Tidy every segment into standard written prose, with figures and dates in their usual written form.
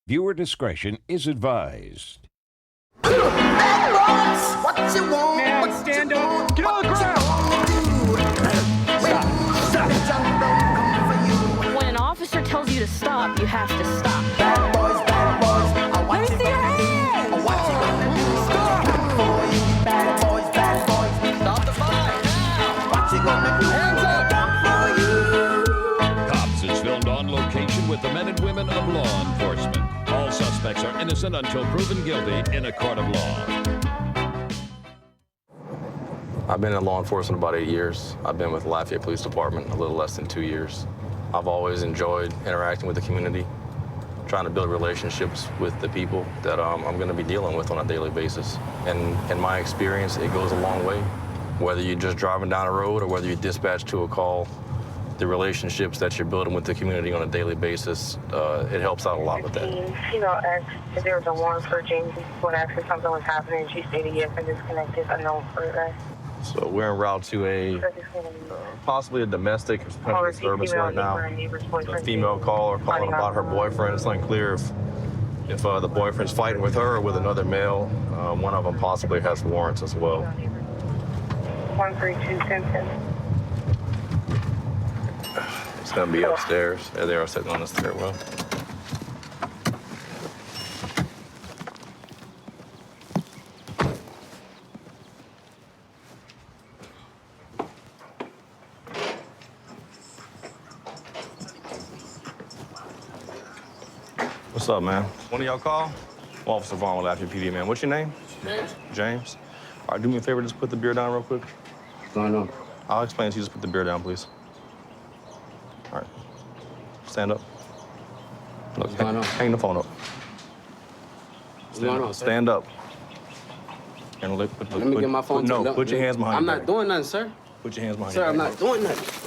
Viewer discretion is advised. What you want? Man, What stand you up. want? Get on the What you ground. want me to do? Stop. The jungle come for you. When an officer tells you to stop, you have to stop. Bad boys, I watch Let me see your hands. I watch you gonna do. Stop for you. Bad boys, stop the fight now. What you gonna do? Hands up. For you. Cops is filmed on location with the men and women of law enforcement. All suspects are innocent until proven guilty in a court of law. I've been in law enforcement about 8 years. I've been with Lafayette Police Department a little less than 2 years. I've always enjoyed interacting with the community, trying to build relationships with the people that I'm going to be dealing with on a daily basis. And in my experience, it goes a long way. Whether you're just driving down the road or whether you're dispatched to a call, the relationships that you're building with the community on a daily basis, it helps out a lot with that. Asked if there was a warrant for James when asked if something was happening. She stated yes and disconnected, unknown further. So we're en route to possibly a domestic disturbance right now. A female caller calling about her boyfriend. It's unclear if the boyfriend's fighting with her or with another male. One of them possibly has warrants as well. 132 Simpson. It's gonna be upstairs. There they are sitting on the stairwell. What's up, man? One of y'all call? Officer Vaughn with Lafayette PD, man. What's your name? James. James. All right, do me a favor, just put the beer down real quick. What's going on? I'll explain to you, just put the beer down, please. All right. Stand up. Look, What's going on? hang the phone up. What's going on, sir? Stand up. And Let me get my phone. No, put your hands behind I'm your not back. doing nothing, sir. Put your hands behind Sir, your I'm back. not doing nothing.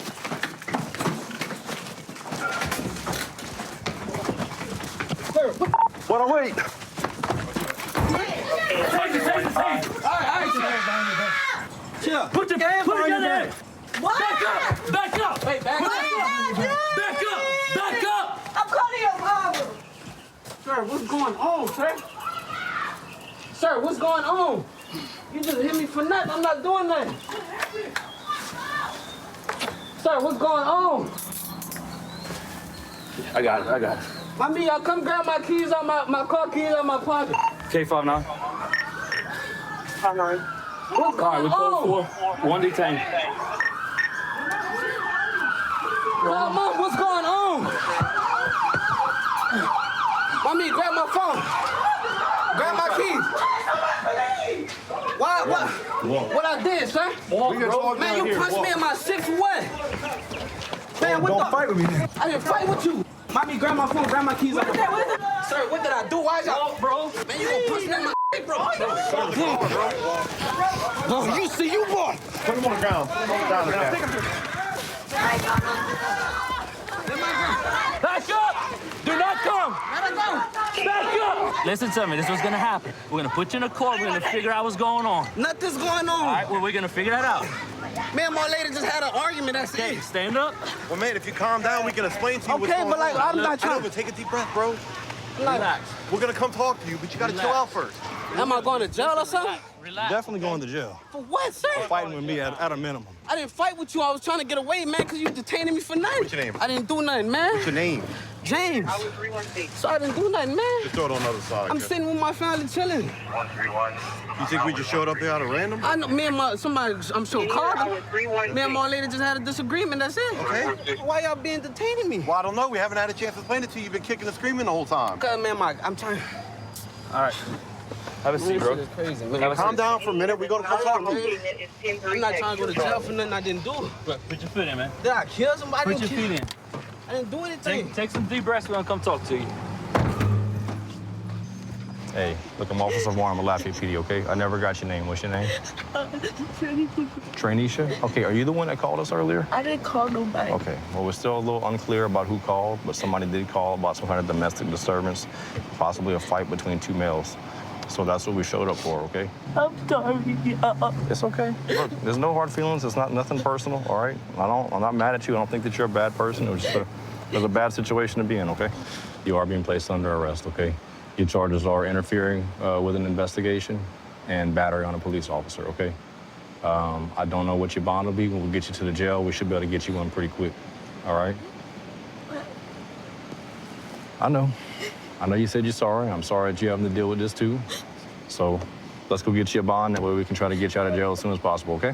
What I wait? Chill. Put your hands behind your back. What? Back up! Back up! Wait, back What up. did I do? Back up! Back up! I'm calling your mama. Sir, what's going on, sir? Sir, what's going on? You just hit me for nothing. I'm not doing nothing. Sir, what's going on? I got it. Mommy, y'all come grab my keys out my car keys out my pocket. K59. What's going on? One detained. Mom, what's going on? Mommy, grab my phone. Grab my keys. What I did, sir? Man, you punched me in my shit for what? Man, what the? Fight with me then. I didn't fight with you. Mommy, grab my phone, grab my keys. Sir, what did I do? Why y'all, bro? Man, you gonna punch me in my shit, bro? No, you see, you boy. Put him on the ground. Put him on the ground. Back up! Do not come! Back up! Listen to me, this is what's gonna happen. We're gonna put you in a court, we're gonna figure out what's going on. Nothing's going on. All right, well, we're gonna figure that out. Me and my lady just had an argument, that's Okay, it. stand up. Well, man, if you calm down, we can explain to you what's Okay, going but like, on. I'm not I know, trying. but take a deep breath, bro. Relax. We're gonna come talk to you, but you gotta chill out first. Am I going to jail or something? Relax. Definitely going to jail. For what, sir? Fighting with me at a minimum. I didn't fight with you. I was trying to get away, man, because you detaining me for nothing. What's your name? I didn't do nothing, man. What's your name? James. So I didn't do nothing, man. Just throw it on the other side. I'm sitting with my family chilling. You think we just showed up there out of random? I know me and somebody, I'm sure called them. Me and my lady just had a disagreement, that's it. Okay. Why y'all being detaining me? Well, I don't know. We haven't had a chance to explain it to you. You've been kicking and screaming the whole time. Cause man, I'm trying. All right. Have a seat, This bro. shit is crazy, man. Calm down for a minute. We're gonna come talk to you. I'm not trying to go to jail for nothing I didn't do. Put your foot in, man. Did I kill somebody? Put your feet in. I didn't do anything. Take some deep breaths, we're gonna come talk to you. Hey, look, I'm Officer Warren with Lafayette PD, okay? I never got your name. What's your name? Traineesha? Okay, are you the one that called us earlier? I didn't call nobody. Okay, well, we're still a little unclear about who called, but somebody did call about some kind of domestic disturbance, possibly a fight between two males. So that's what we showed up for, okay? I'm sorry. It's okay. Look, there's no hard feelings. It's not nothing personal, all right? I'm not mad at you. I don't think that you're a bad person. It was just it was a bad situation to be in, okay? You are being placed under arrest, okay? Your charges are interfering with an investigation and battery on a police officer, okay? I don't know what your bond will be. When we get you to the jail, we should be able to get you one pretty quick, all right? I know you said you're sorry. I'm sorry that you're having to deal with this too. So let's go get you a bond. That way we can try to get you out of jail as soon as possible, okay?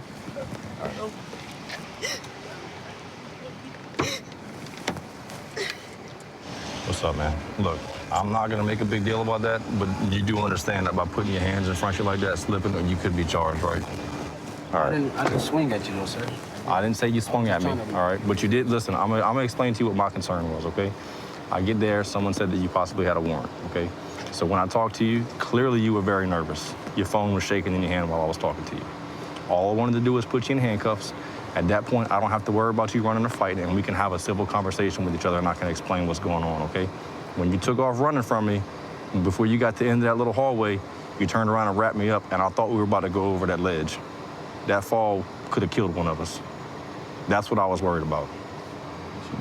What's up, man? Look, I'm not gonna make a big deal about that, but you do understand that by putting your hands in front of you like that, slipping, you could be charged, right? All right. I didn't swing at you, though, sir. I didn't say you swung at me, all right? But you did, listen, I'm gonna explain to you what my concern was, okay? I get there, someone said that you possibly had a warrant, okay? So when I talked to you, clearly you were very nervous. Your phone was shaking in your hand while I was talking to you. All I wanted to do was put you in handcuffs. At that point, I don't have to worry about you running a fight, and we can have a civil conversation with each other, and I can explain what's going on, okay? When you took off running from me, before you got to the end of that little hallway, you turned around and wrapped me up, and I thought we were about to go over that ledge. That fall could have killed one of us. That's what I was worried about.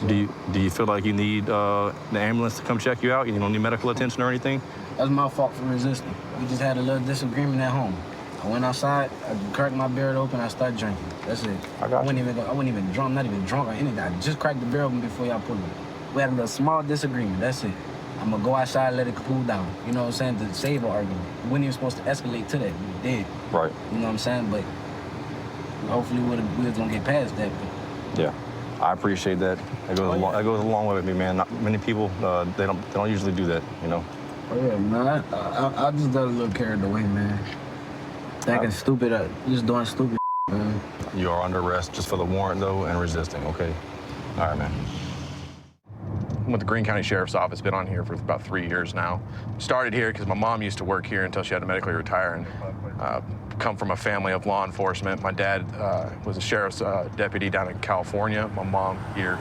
Do you feel like you need the ambulance to come check you out? You don't need medical attention or anything? That's my fault for resisting. We just had a little disagreement at home. I went outside, I cracked my beer open, I started drinking. That's it. I got you. I wasn't even drunk, not even drunk or anything. I just cracked the beer open before y'all pulled me. We had a little small disagreement, that's it. I'm gonna go outside, let it cool down. You know what I'm saying? To save an argument. We weren't even supposed to escalate to that, we did. Right. You know what I'm saying? But hopefully we was gonna get past that. But Yeah, I appreciate that. That goes a long way with me, man. Not many people, they don't usually do that, you know? Oh yeah, man, I just got a little carried away, man. Thinking stupid, just doing stupid, man. You are under arrest just for the warrant, though, and resisting, okay? All right, man. I'm with the Greene County Sheriff's Office, been on here for about 3 years now. Started here because my mom used to work here until she had to medically retire, and come from a family of law enforcement. My dad was a sheriff's deputy down in California. My mom here.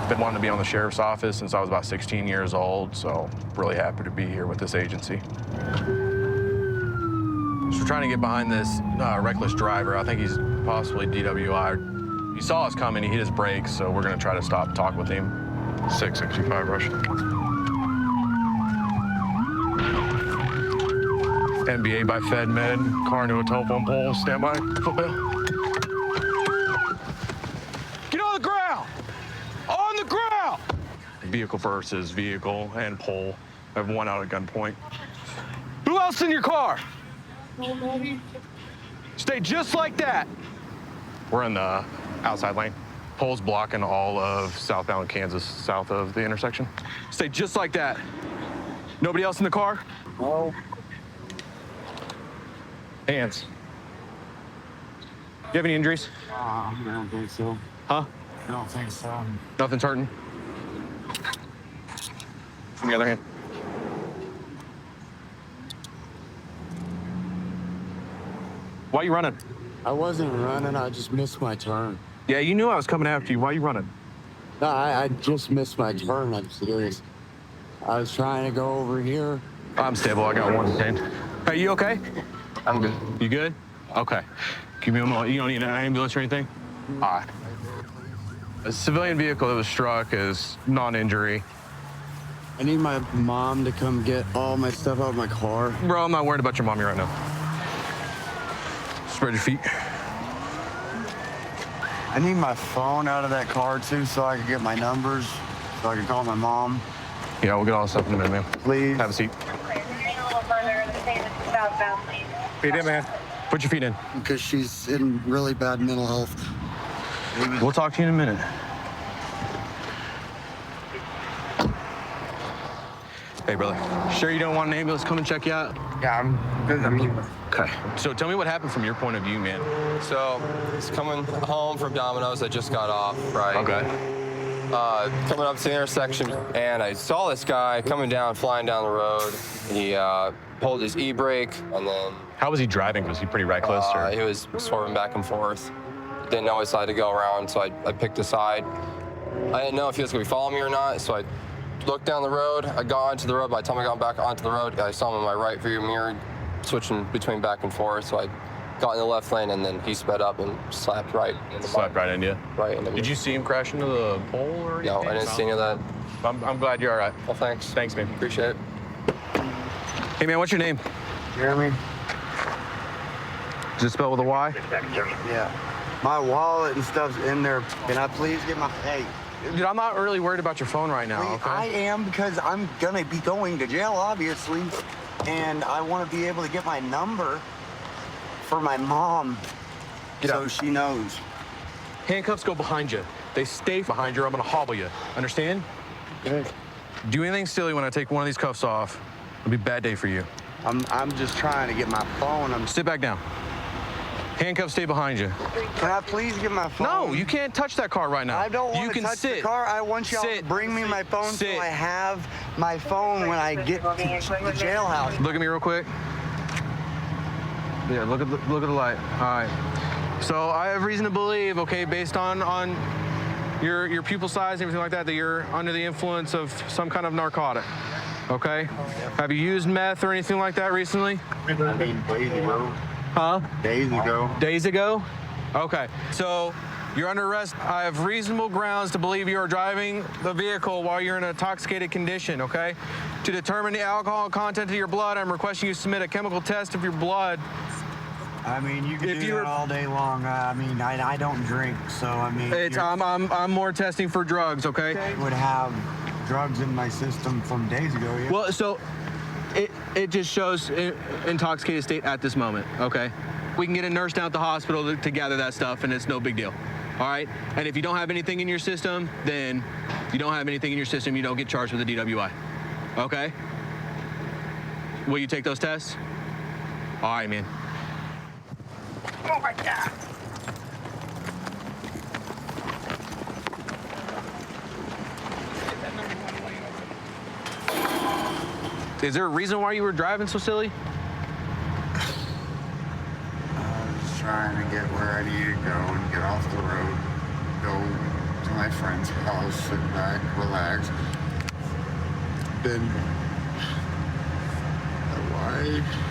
Been wanting to be on the sheriff's office since I was about 16 years old, so really happy to be here with this agency. So we're trying to get behind this reckless driver. I think he's possibly DWI. He saw us coming, he hit his brakes, so we're gonna try to stop and talk with him. 665 rush. NBA by FedMed, car into a telephone pole, stand by, footbell. Get on the ground! On the ground! Vehicle versus vehicle and pole. I have one out at gunpoint. Who else in your car? Nobody. Stay just like that. We're in the outside lane. Pole's blocking all of southbound Kansas, south of the intersection. Stay just like that. Nobody else in the car? No. Hands. You have any injuries? I don't think so. Huh? I don't think so. Nothing's hurting? From the other hand. Why are you running? I wasn't running, I just missed my turn. Yeah, you knew I was coming after you. Why are you running? No, I just missed my turn, I'm serious. I was trying to go over here. I'm stable, I got one detained. Hey, you okay? I'm good. You good? Okay. Give me a moment. You don't need an ambulance or anything? All right. A civilian vehicle that was struck is non-injury. I need my mom to come get all my stuff out of my car. Bro, I'm not worried about your mommy right now. Spread your feet. I need my phone out of that car too so I can get my numbers, so I can call my mom. Yeah, we'll get all this stuff in a minute, man. Please. Have a seat. Feet in, man. Put your feet in. Because she's in really bad mental health. We'll talk to you in a minute. Hey, brother. Sure you don't want an ambulance come and check you out? Yeah, I'm good. Okay. So tell me what happened from your point of view, man. So, it's coming home from Domino's. I just got off, right? Okay. Coming up to the intersection, and I saw this guy coming down, flying down the road. He pulled his e-brake, and then... How was he driving? Was he pretty reckless? Or? He was swerving back and forth. Didn't know which side to go around, so I picked a side. I didn't know if he was going to be following me or not, so I looked down the road. I got onto the road. By the time I got back onto the road, I saw him in my right rear mirror, switching between back and forth, so I got in the left lane, and then he sped up and slapped right into Slapped right into you? Right into me. Did you see him crash into the pole or anything? No, I didn't see any of that. I'm glad you're all right. Well, thanks. Thanks, man. Appreciate it. Hey, man, what's your name? Jeremy? Is it spelled with a Y? Yeah. My wallet and stuff's in there. Can I please get my... Hey. Dude, I'm not really worried about your phone right now, okay? I am, because I'm gonna be going to jail, obviously. And I want to be able to get my number for my mom. So she knows. Handcuffs go behind you. They stay behind you or I'm gonna hobble you. Understand? Okay. Do anything silly when I take one of these cuffs off. It'll be a bad day for you. I'm just trying to get my phone. Sit back down. Handcuffs stay behind you. Can I please get my phone? No, you can't touch that car right now. I don't want you to can touch sit. the car. I want y'all to bring me my phone so I have my phone when I get to the jailhouse. Look at me real quick. Yeah, look at the light. All right. So I have reason to believe, okay, based on your pupil size and everything like that, that you're under the influence of some kind of narcotic. Okay? Have you used meth or anything like that recently? I mean, days ago. Huh? Days ago. Days ago? Okay. So you're under arrest. I have reasonable grounds to believe you are driving the vehicle while you're in an intoxicated condition, okay? To determine the alcohol content of your blood, I'm requesting you submit a chemical test of your blood. I mean, you can do that all day long. I mean, I don't drink, so I mean... I'm more testing for drugs, okay? I would have drugs in my system from days ago, yeah. Well, so it just shows intoxicated state at this moment, okay? We can get a nurse down at the hospital to gather that stuff, and it's no big deal, all right? And if you don't have anything in your system, then you don't have anything in your system, you don't get charged with a DWI, okay? Will you take those tests? All right, man. Oh my God. Is there a reason why you were driving so silly? I was trying to get where I needed to go and get off the road, go to my friend's house, sit back, relax. Then my wife.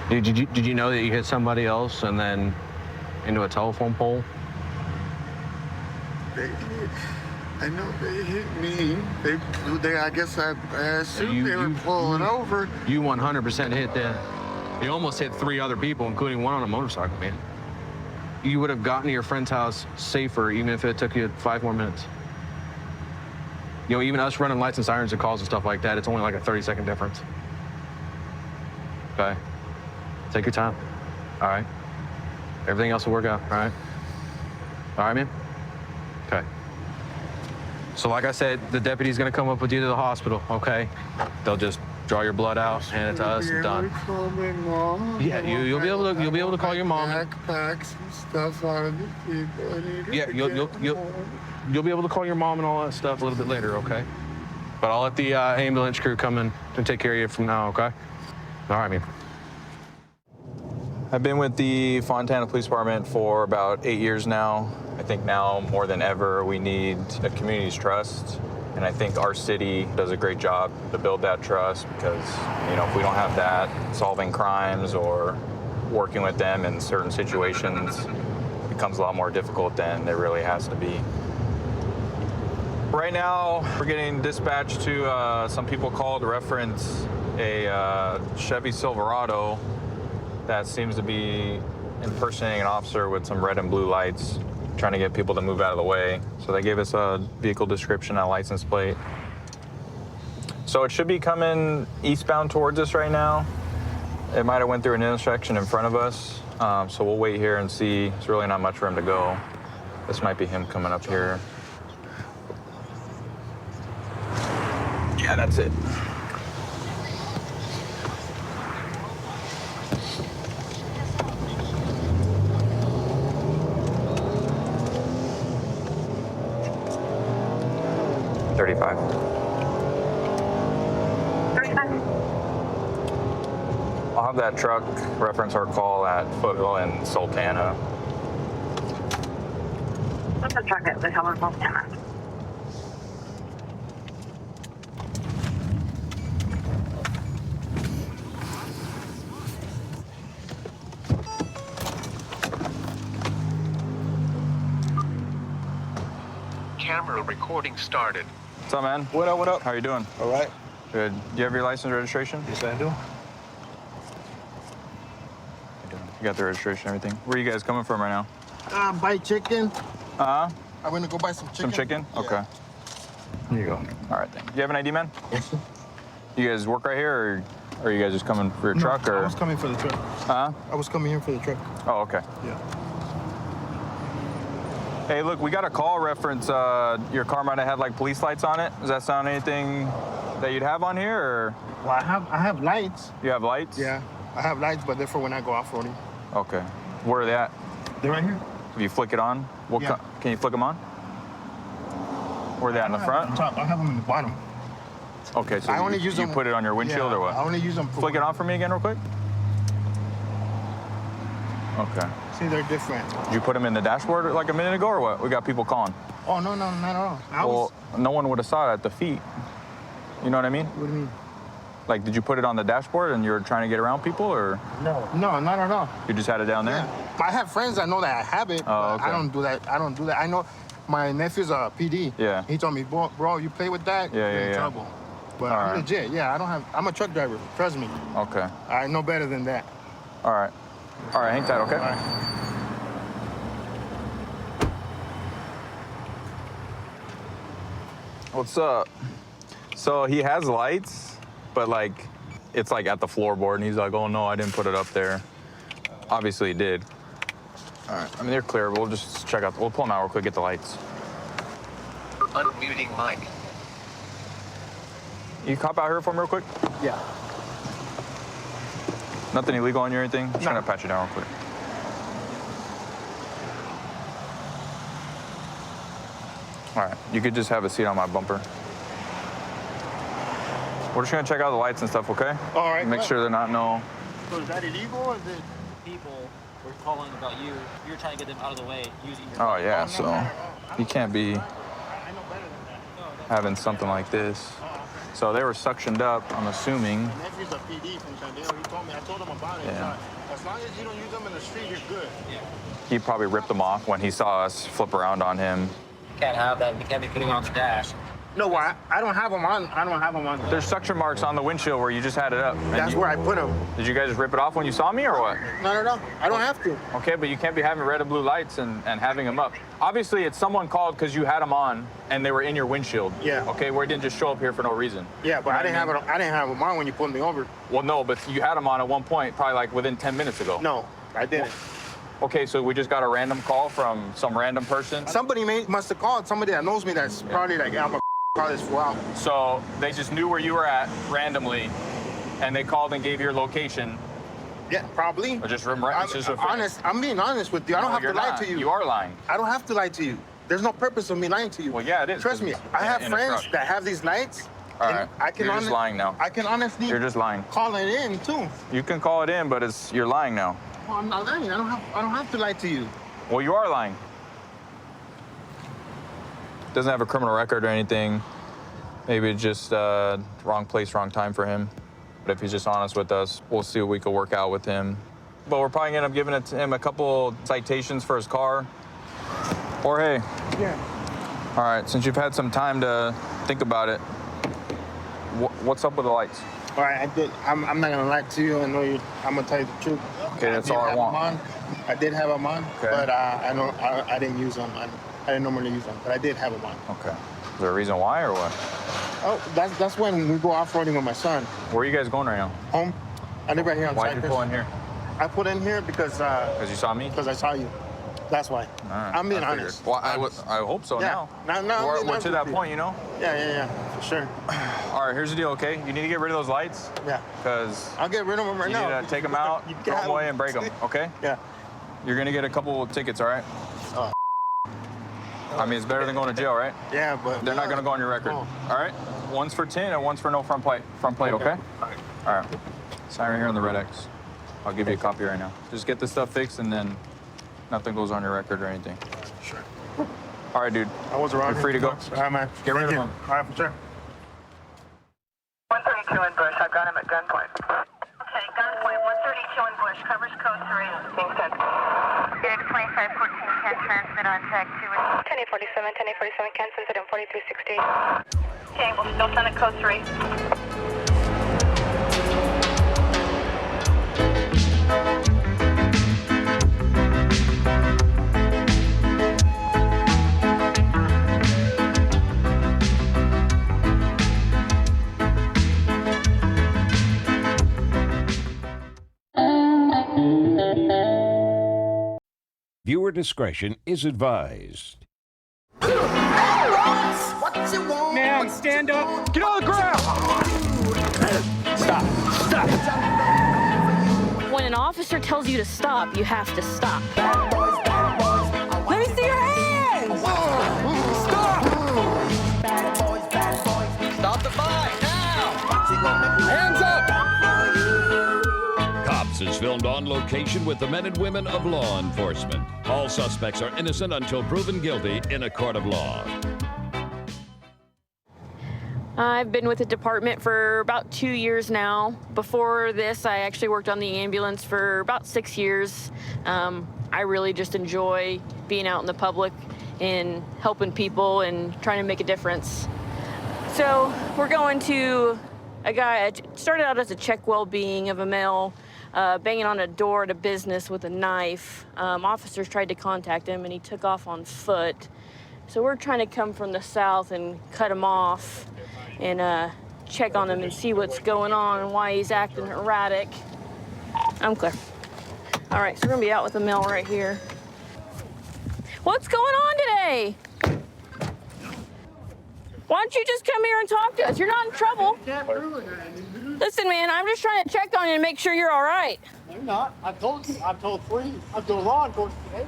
Did you know that you hit somebody else and then into a telephone pole? I know they hit me. I guess I assumed they were pulling over. You 100% hit them. You almost hit 3 other people, including one on a motorcycle, man. You would have gotten to your friend's house safer, even if it took you 5 more minutes. You know, even us running lights and sirens and calls and stuff like that, it's only like a 30-second difference. Okay? Take your time. All right? Everything else will work out, all right? All right, man? Okay. So like I said, the deputy's gonna come up with you to the hospital, okay? They'll just draw your blood out, hand it to us, and done. Call my mom. Yeah, you'll be able to call your mom. Backpacks and stuff out of the people. I need Yeah, you'll be able to call your mom and all that stuff a little bit later, okay? But I'll let the ambulance crew come in and take care of you from now, okay? All right, man. I've been with the Fontana Police Department for about 8 years now. I think now more than ever we need the community's trust, and I think our city does a great job to build that trust because, you know, if we don't have that, solving crimes or working with them in certain situations becomes a lot more difficult than it really has to be. Right now, we're getting dispatched to some people called to reference a Chevy Silverado that seems to be impersonating an officer with some red and blue lights, trying to get people to move out of the way. So they gave us a vehicle description, a license plate. So it should be coming eastbound towards us right now. It might have went through an intersection in front of us. So we'll wait here and see. There's really not much for him to go. This might be him coming up here. Yeah, that's it. I'll have that truck reference our call at Foothill and Sultana. What's the truck at Foothill and Sultana? camera recording started. What's up, man? What up, what up? How you doing? All right. Good. Do you have your license and registration? Yes, I do. You got the registration and everything. Where are you guys coming from right now? Buy chicken. Uh-huh. I'm gonna go buy some chicken. Some chicken? Yeah. Okay. Here you go. All right, then. Do you have an ID, man? Yes, sir. You guys work right here, or are you guys just coming for your truck, or? I was coming for the truck. Uh-huh. I was coming here for the truck. Oh, okay. Yeah. Hey, look, we got a call reference. Your car might have had like police lights on it. Does that sound anything that you'd have on here, or? Well, I have lights. You have lights? Yeah, I have lights, but they're for when I go off-roading. Okay. Where are they at? They're right here. If you flick it on, Yeah. Can you flick them on? Where are they at, in the front? On top. I have them in the bottom. Okay, so I only use you them. put it on your windshield, yeah, or what? I only use them. Flick it on for me again real quick. Okay. See, they're different. Did you put them in the dashboard like a minute ago, or what? We got people calling. Oh, no, not at all. No one would have saw it at the feet. You know what I mean? What do you mean? Like, did you put it on the dashboard and you were trying to get around people, or? No, not at all. You just had it down there? Yeah. I have friends that know that I have it, but okay. I don't do that. I know my nephew's a PD. Yeah. He told me, bro, you play with that, you're in trouble. But All I'm right. legit. Yeah, I'm a truck driver. Trust me. Okay. I know better than that. All right. All right, hang tight, okay? All right. What's up? So he has lights, but like, it's like at the floorboard, and he's like, oh no, I didn't put it up there. Obviously he did. All right, I mean, they're clear, but we'll just check out, we'll pull them out real quick, get the lights. Unmuting mic. You cop out here for me real quick? Yeah. Nothing illegal on you or anything? Just trying to pat you down real quick. All right, you could just have a seat on my bumper. We're just gonna check out the lights and stuff, okay? All right. Make sure they're not So is that illegal, or is it? People were calling about you. You're trying to get them out of the way using your. Oh yeah, so you can't be having something like this. So they were suctioned up, I'm assuming. My nephew's a PD from San Diego. He told me. I told him about it. Yeah. As long as you don't use them in the street, you're good. Yeah. He probably ripped them off when he saw us flip around on him. Can't have that. You can't be putting on the dash. No, I don't have them on. I don't have them on. There's suction marks on the windshield where you just had it up. That's where I put them. Did you guys just rip it off when you saw me, or what? No. I don't have to. Okay, but you can't be having red and blue lights and having them up. Obviously, it's someone called because you had them on and they were in your windshield. Yeah. Okay, where it didn't just show up here for no reason. Yeah, but I didn't have it. I didn't have them on when you pulled me over. Well, no, but you had them on at one point, probably like within 10 minutes ago. No, I didn't. Okay, so we just got a random call from some random person. Somebody must have called somebody that knows me. That's probably like, I'm a call this fool out. So they just knew where you were at randomly, and they called and gave your location. Yeah, probably. Or just I'm being honest with you. I don't have to lie to you. You are lying. I don't have to lie to you. There's no purpose of me lying to you. Well, yeah, it is. Trust me. I have friends that have these lights. All right. You're just lying now. I can honestly. You're just lying. Call it in too. You can call it in, but you're lying now. Well, I'm not lying. I don't have to lie to you. Well, you are lying. Doesn't have a criminal record or anything. Maybe it's just wrong place, wrong time for him. But if he's just honest with us, we'll see what we can work out with him. But we're probably gonna end up giving him a couple citations for his car. Jorge. Yeah. All right, since you've had some time to think about it, what's up with the lights? All right, I'm not gonna lie to you. I'm gonna tell you the truth. Okay, that's all I want. I did have them on, okay. But I didn't use them. I didn't normally use them, but I did have them on. Okay. Is there a reason why, or what? Oh, that's when we go off-roading with my son. Where are you guys going right now? Home. I live right here on Why'd Cypress. you pull in here? I put in here because you saw me? Because I saw you. That's why. Right, I'm being honest. Well, I hope so now. We're to that point, you know? Yeah, for sure. All right, here's the deal, okay? You need to get rid of those lights. Yeah. Because I'll get rid of them right now. You need to take them out, throw them away, and break them, okay? Yeah. You're going to get a couple of tickets, all right? I mean, it's better than going to jail, right? Yeah, but... They're not going to go on your record, all right? One's for 10 and one's for no front plate, okay? All right. Sign right here on the red X. I'll give you a copy right now. Just get this stuff fixed, and then nothing goes on your record or anything. Sure. All right, dude. I was around. You're free to go. All right, man. Get rid of them. All right, for sure. 132 in Bush. I've got him at gunpoint. Okay, gunpoint. 132 in Bush. Covers code 3. Being sent. X 2514. can't transmit on tech 2. 1047, can't transmit on 4360. Okay, we'll still send a code 3. Viewer discretion is advised. Ma'am, stand up. Get on the ground. Stop. Stop. When an officer tells you to stop, you have to stop. Let me see your hands. Stop. Stop the fight now! Hands up! Cops is filmed on location with the men and women of law enforcement. All suspects are innocent until proven guilty in a court of law. I've been with the department for about 2 years now. Before this, I actually worked on the ambulance for about 6 years. I really just enjoy being out in the public and helping people and trying to make a difference. So we're going to a guy, it started out as a check well-being of a male, banging on a door at a business with a knife. Officers tried to contact him and he took off on foot. So we're trying to come from the south and cut him off and check on him and see what's going on and why he's acting erratic. I'm clear. All right, so we're gonna be out with the male right here. What's going on today? Why don't you just come here and talk to us? You're not in trouble. Listen, man, I'm just trying to check on you and make sure you're all right. No, you're not. I've told you. I've told three. I've told law enforcement today.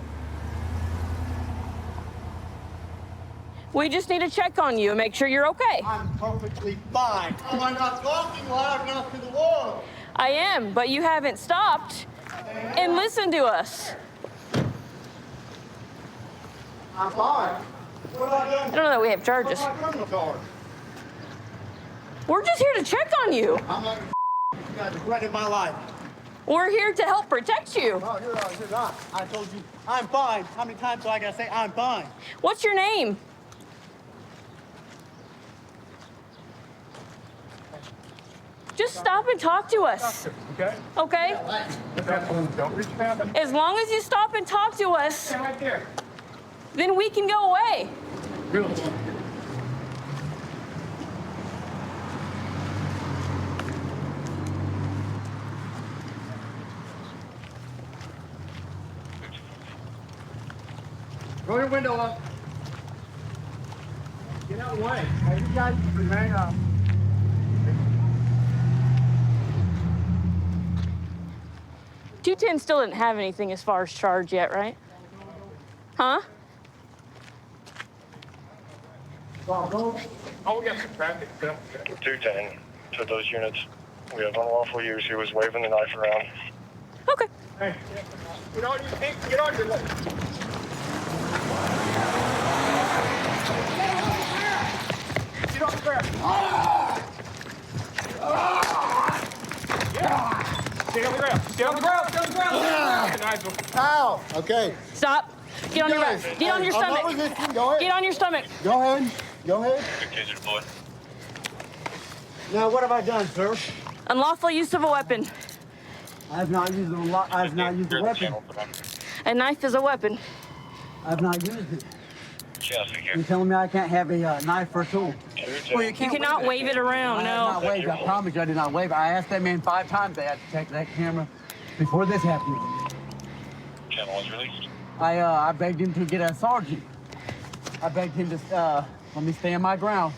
We just need to check on you and make sure you're okay. I'm perfectly fine. Am I not talking loud enough to the world? I am, but you haven't stopped and listened to us. I'm fine. What have I done? I don't know that we have charges. What's my criminal card? We're just here to check on you. I'm not you guys threatened my life. We're here to help protect you. No, you're not. I told you I'm fine. How many times do I gotta say I'm fine? What's your name? Just stop and talk to us. Okay? Okay? Don't reach back. As long as you stop and talk to us, Stand right there. then we can go away. Really? Roll your window up. Get out of the way. Hey, you guys remain up. $210 still didn't have anything as far as charge yet, right? Huh? Oh, we got some traffic. 210 to those units. We have unlawful use. He was waving the knife around. Okay. Hey, get on your feet. Get on your leg. Get on the ground. Stay on the ground. Stay on the ground. Stay on the ground. Nigel. Ow. Okay. Stop. Get on your back. Get on your stomach. Go ahead. Get on your stomach. Go ahead. Go ahead. Now, what have I done, sir? Unlawful use of a weapon. I have not used a weapon. A knife is a weapon. I have not used it. You're telling me I can't have a knife or a tool? Well, you cannot wave it around, I no. have not waved. I promise you I did not wave. I asked that man 5 times. They had to check that camera before this happened. Channel was released. I begged him to get a sergeant. I begged him to let me stand my ground.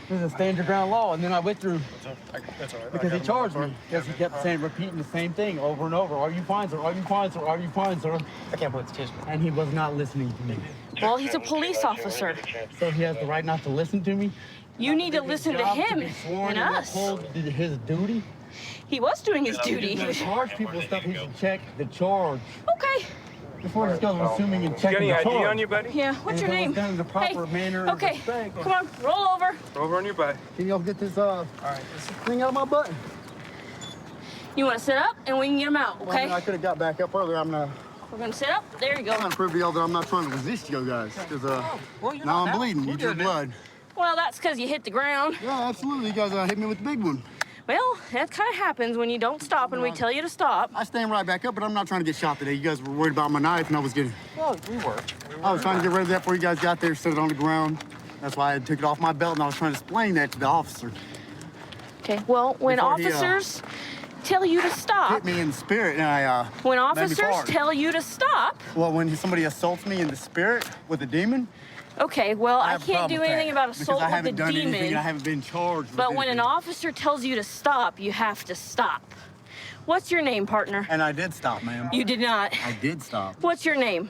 This is a stand your ground law, and then I withdrew That's all right. because he charged me. Because he kept saying, repeating the same thing over and over. Are you fine, sir? Are you fine, sir? Are you fine, sir? I can't believe it's his. And he was not listening to me. Well, he's a police officer. So he has the right not to listen to me? You need to listen to him and us. His duty? He was doing his duty. He charge people stuff. He should check the charge. Okay. Before he just goes assuming and checking the Got any charge. ID on you, buddy? Yeah, what's your name? Done in the proper manner and Okay, respect. come on, roll over. Over on your butt. Can y'all get this this thing out of my butt? You want to sit up and we can get him out, okay? Well, I could have got back up earlier. I'm gonna We're gonna sit up. There you go. I'm trying to prove to y'all that I'm not trying to resist you guys. Because now I'm bleeding. You drew blood. Well, that's because you hit the ground. Yeah, absolutely. You guys hit me with the big one. Well, that kind of happens when you don't stop and we tell you to stop. I stand right back up, but I'm not trying to get shot today. You guys were worried about my knife, and I was getting... Well, we were. I was trying to get rid of that before you guys got there, set it on the ground. That's why I took it off my belt, and I was trying to explain that to the officer. Okay, well, when Before he, officers tell you to stop... Hit me in the spirit, and I, When made me officers fart. tell you to stop... Well, when somebody assaults me in the spirit with a demon... Okay, well, I have a can't problem do with anything that, about because assault I with a haven't done anything, demon. I haven't been charged with But when an anything. officer tells you to stop, you have to stop. What's your name, partner? And I did stop, ma'am. You did not. I did stop. What's your name?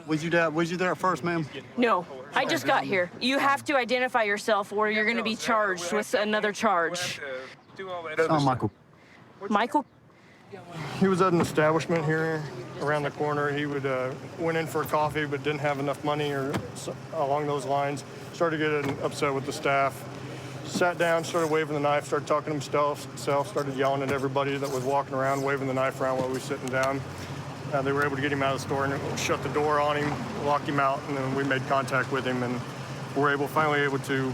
Was you there at first, ma'am? No, I just got here. You have to identify yourself or you're going to be charged with another charge. Michael. Michael? He was at an establishment here around the corner. He went in for a coffee but didn't have enough money or along those lines. Started getting upset with the staff. Sat down, started waving the knife, started talking to himself, started yelling at everybody that was walking around, waving the knife around while we were sitting down. They were able to get him out of the store and shut the door on him, lock him out, and then we made contact with him and were finally able to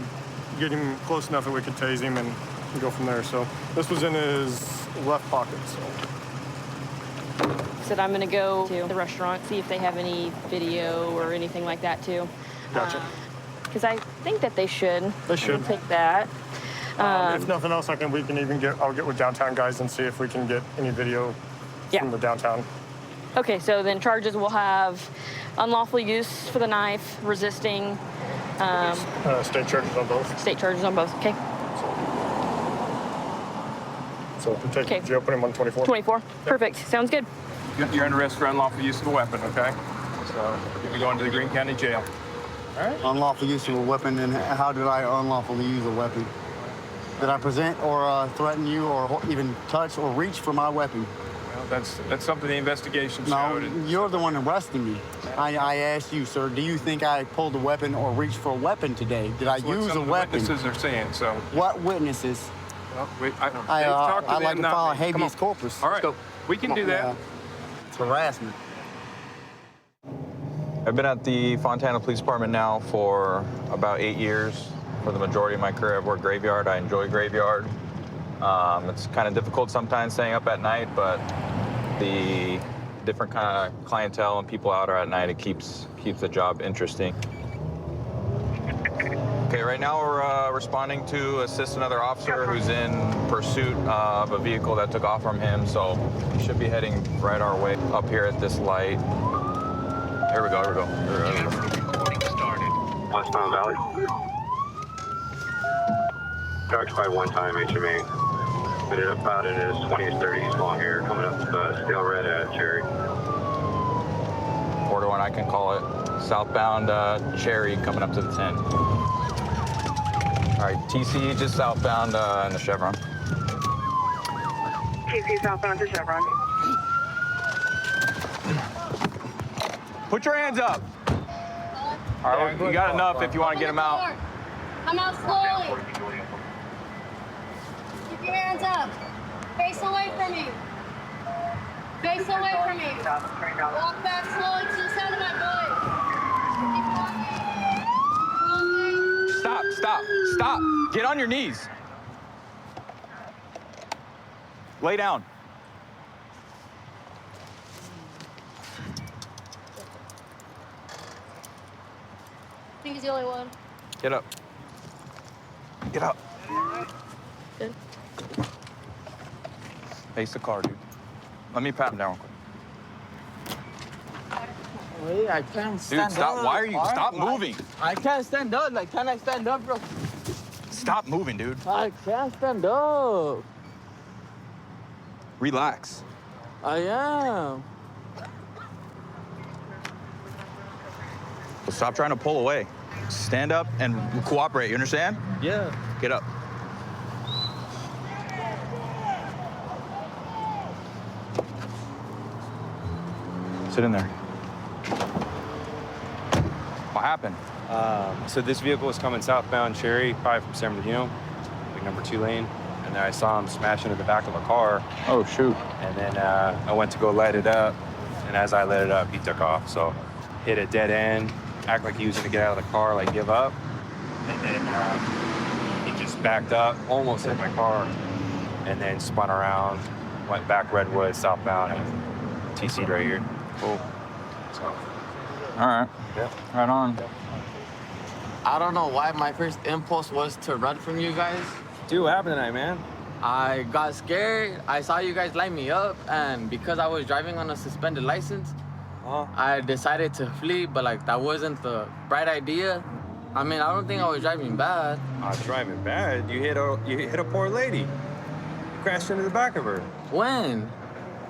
get him close enough that we could tase him and go from there. So this was in his left pocket. Said I'm gonna go to the restaurant, see if they have any video or anything like that too. Gotcha. Because I think that they should. They should. I'll take that. If nothing else, I'll get with downtown guys and see if we can get any video from the downtown. Okay, so then charges will have unlawful use for the knife, resisting. State charges on both. State charges on both. Okay. So we take jail, put him on 24. 24. Perfect. Sounds good. You're under arrest for unlawful use of a weapon, okay? So you'll be going to the Greene County Jail. All right. Unlawful use of a weapon, and how did I unlawfully use a weapon? Did I present or threaten you or even touch or reach for my weapon? Well, that's something the investigation No, showed. you're the one arresting me. I asked you, sir, do you think I pulled a weapon or reached for a weapon today? Did I That's what use some a of the weapon? witnesses are saying, so. What witnesses? Well, I'd like to file a habeas corpus. All right, we can do that. It's harassment. I've been at the Fontana Police Department now for about 8 years. For the majority of my career, I've worked graveyard. I enjoy graveyard. It's kind of difficult sometimes staying up at night, but the different kind of clientele and people out at night, it keeps the job interesting. Okay, right now we're responding to assist another officer who's in pursuit of a vehicle that took off from him, so he should be heading right our way up here at this light. Here we go. Westbound Valley. Dark by one time HMA. Put it up out in his 20s, 30s, long hair, coming up stale red at Cherry. 4-1, I can call it. Southbound Cherry coming up to the 10. All right, TC just southbound in the Chevron. TC southbound to Chevron. Put your hands up. All right, you got enough if you want to get him out. Come out slowly. Keep your hands up. Face away from me. Face away from me. Walk back slowly to the side of my body. Stop. Get on your knees. Lay down. I think he's the only one. Get up. Good. Face the car, dude. Let me pat him down real quick. Wait, I can't stand Dude, stop. up. Why are you? Stop moving. I can't stand up. Like, can I stand up, bro? Stop moving, dude. I can't stand up. Relax. I am. Stop trying to pull away. Stand up and cooperate, you understand? Yeah. Get up. Sit in there. What happened? So this vehicle was coming southbound Cherry, probably from San Bernardino, like number 2 lane. And then I saw him smash into the back of a car. Oh, shoot. And then I went to go light it up. and as I let it up, he took off. So hit a dead end, act like he was gonna get out of the car, like give up, and then he just backed up, almost hit my car, and then spun around, went back Redwood, southbound, and TC'd right here. Cool. So. All right. Yeah. Right on. I don't know why my first impulse was to run from you guys. Dude, what happened tonight, man? I got scared. I saw you guys light me up, and because I was driving on a suspended license, I decided to flee, but like that wasn't the right idea. I mean, I don't think I was driving bad. Driving bad? You hit a poor lady. You crashed into the back of her. When?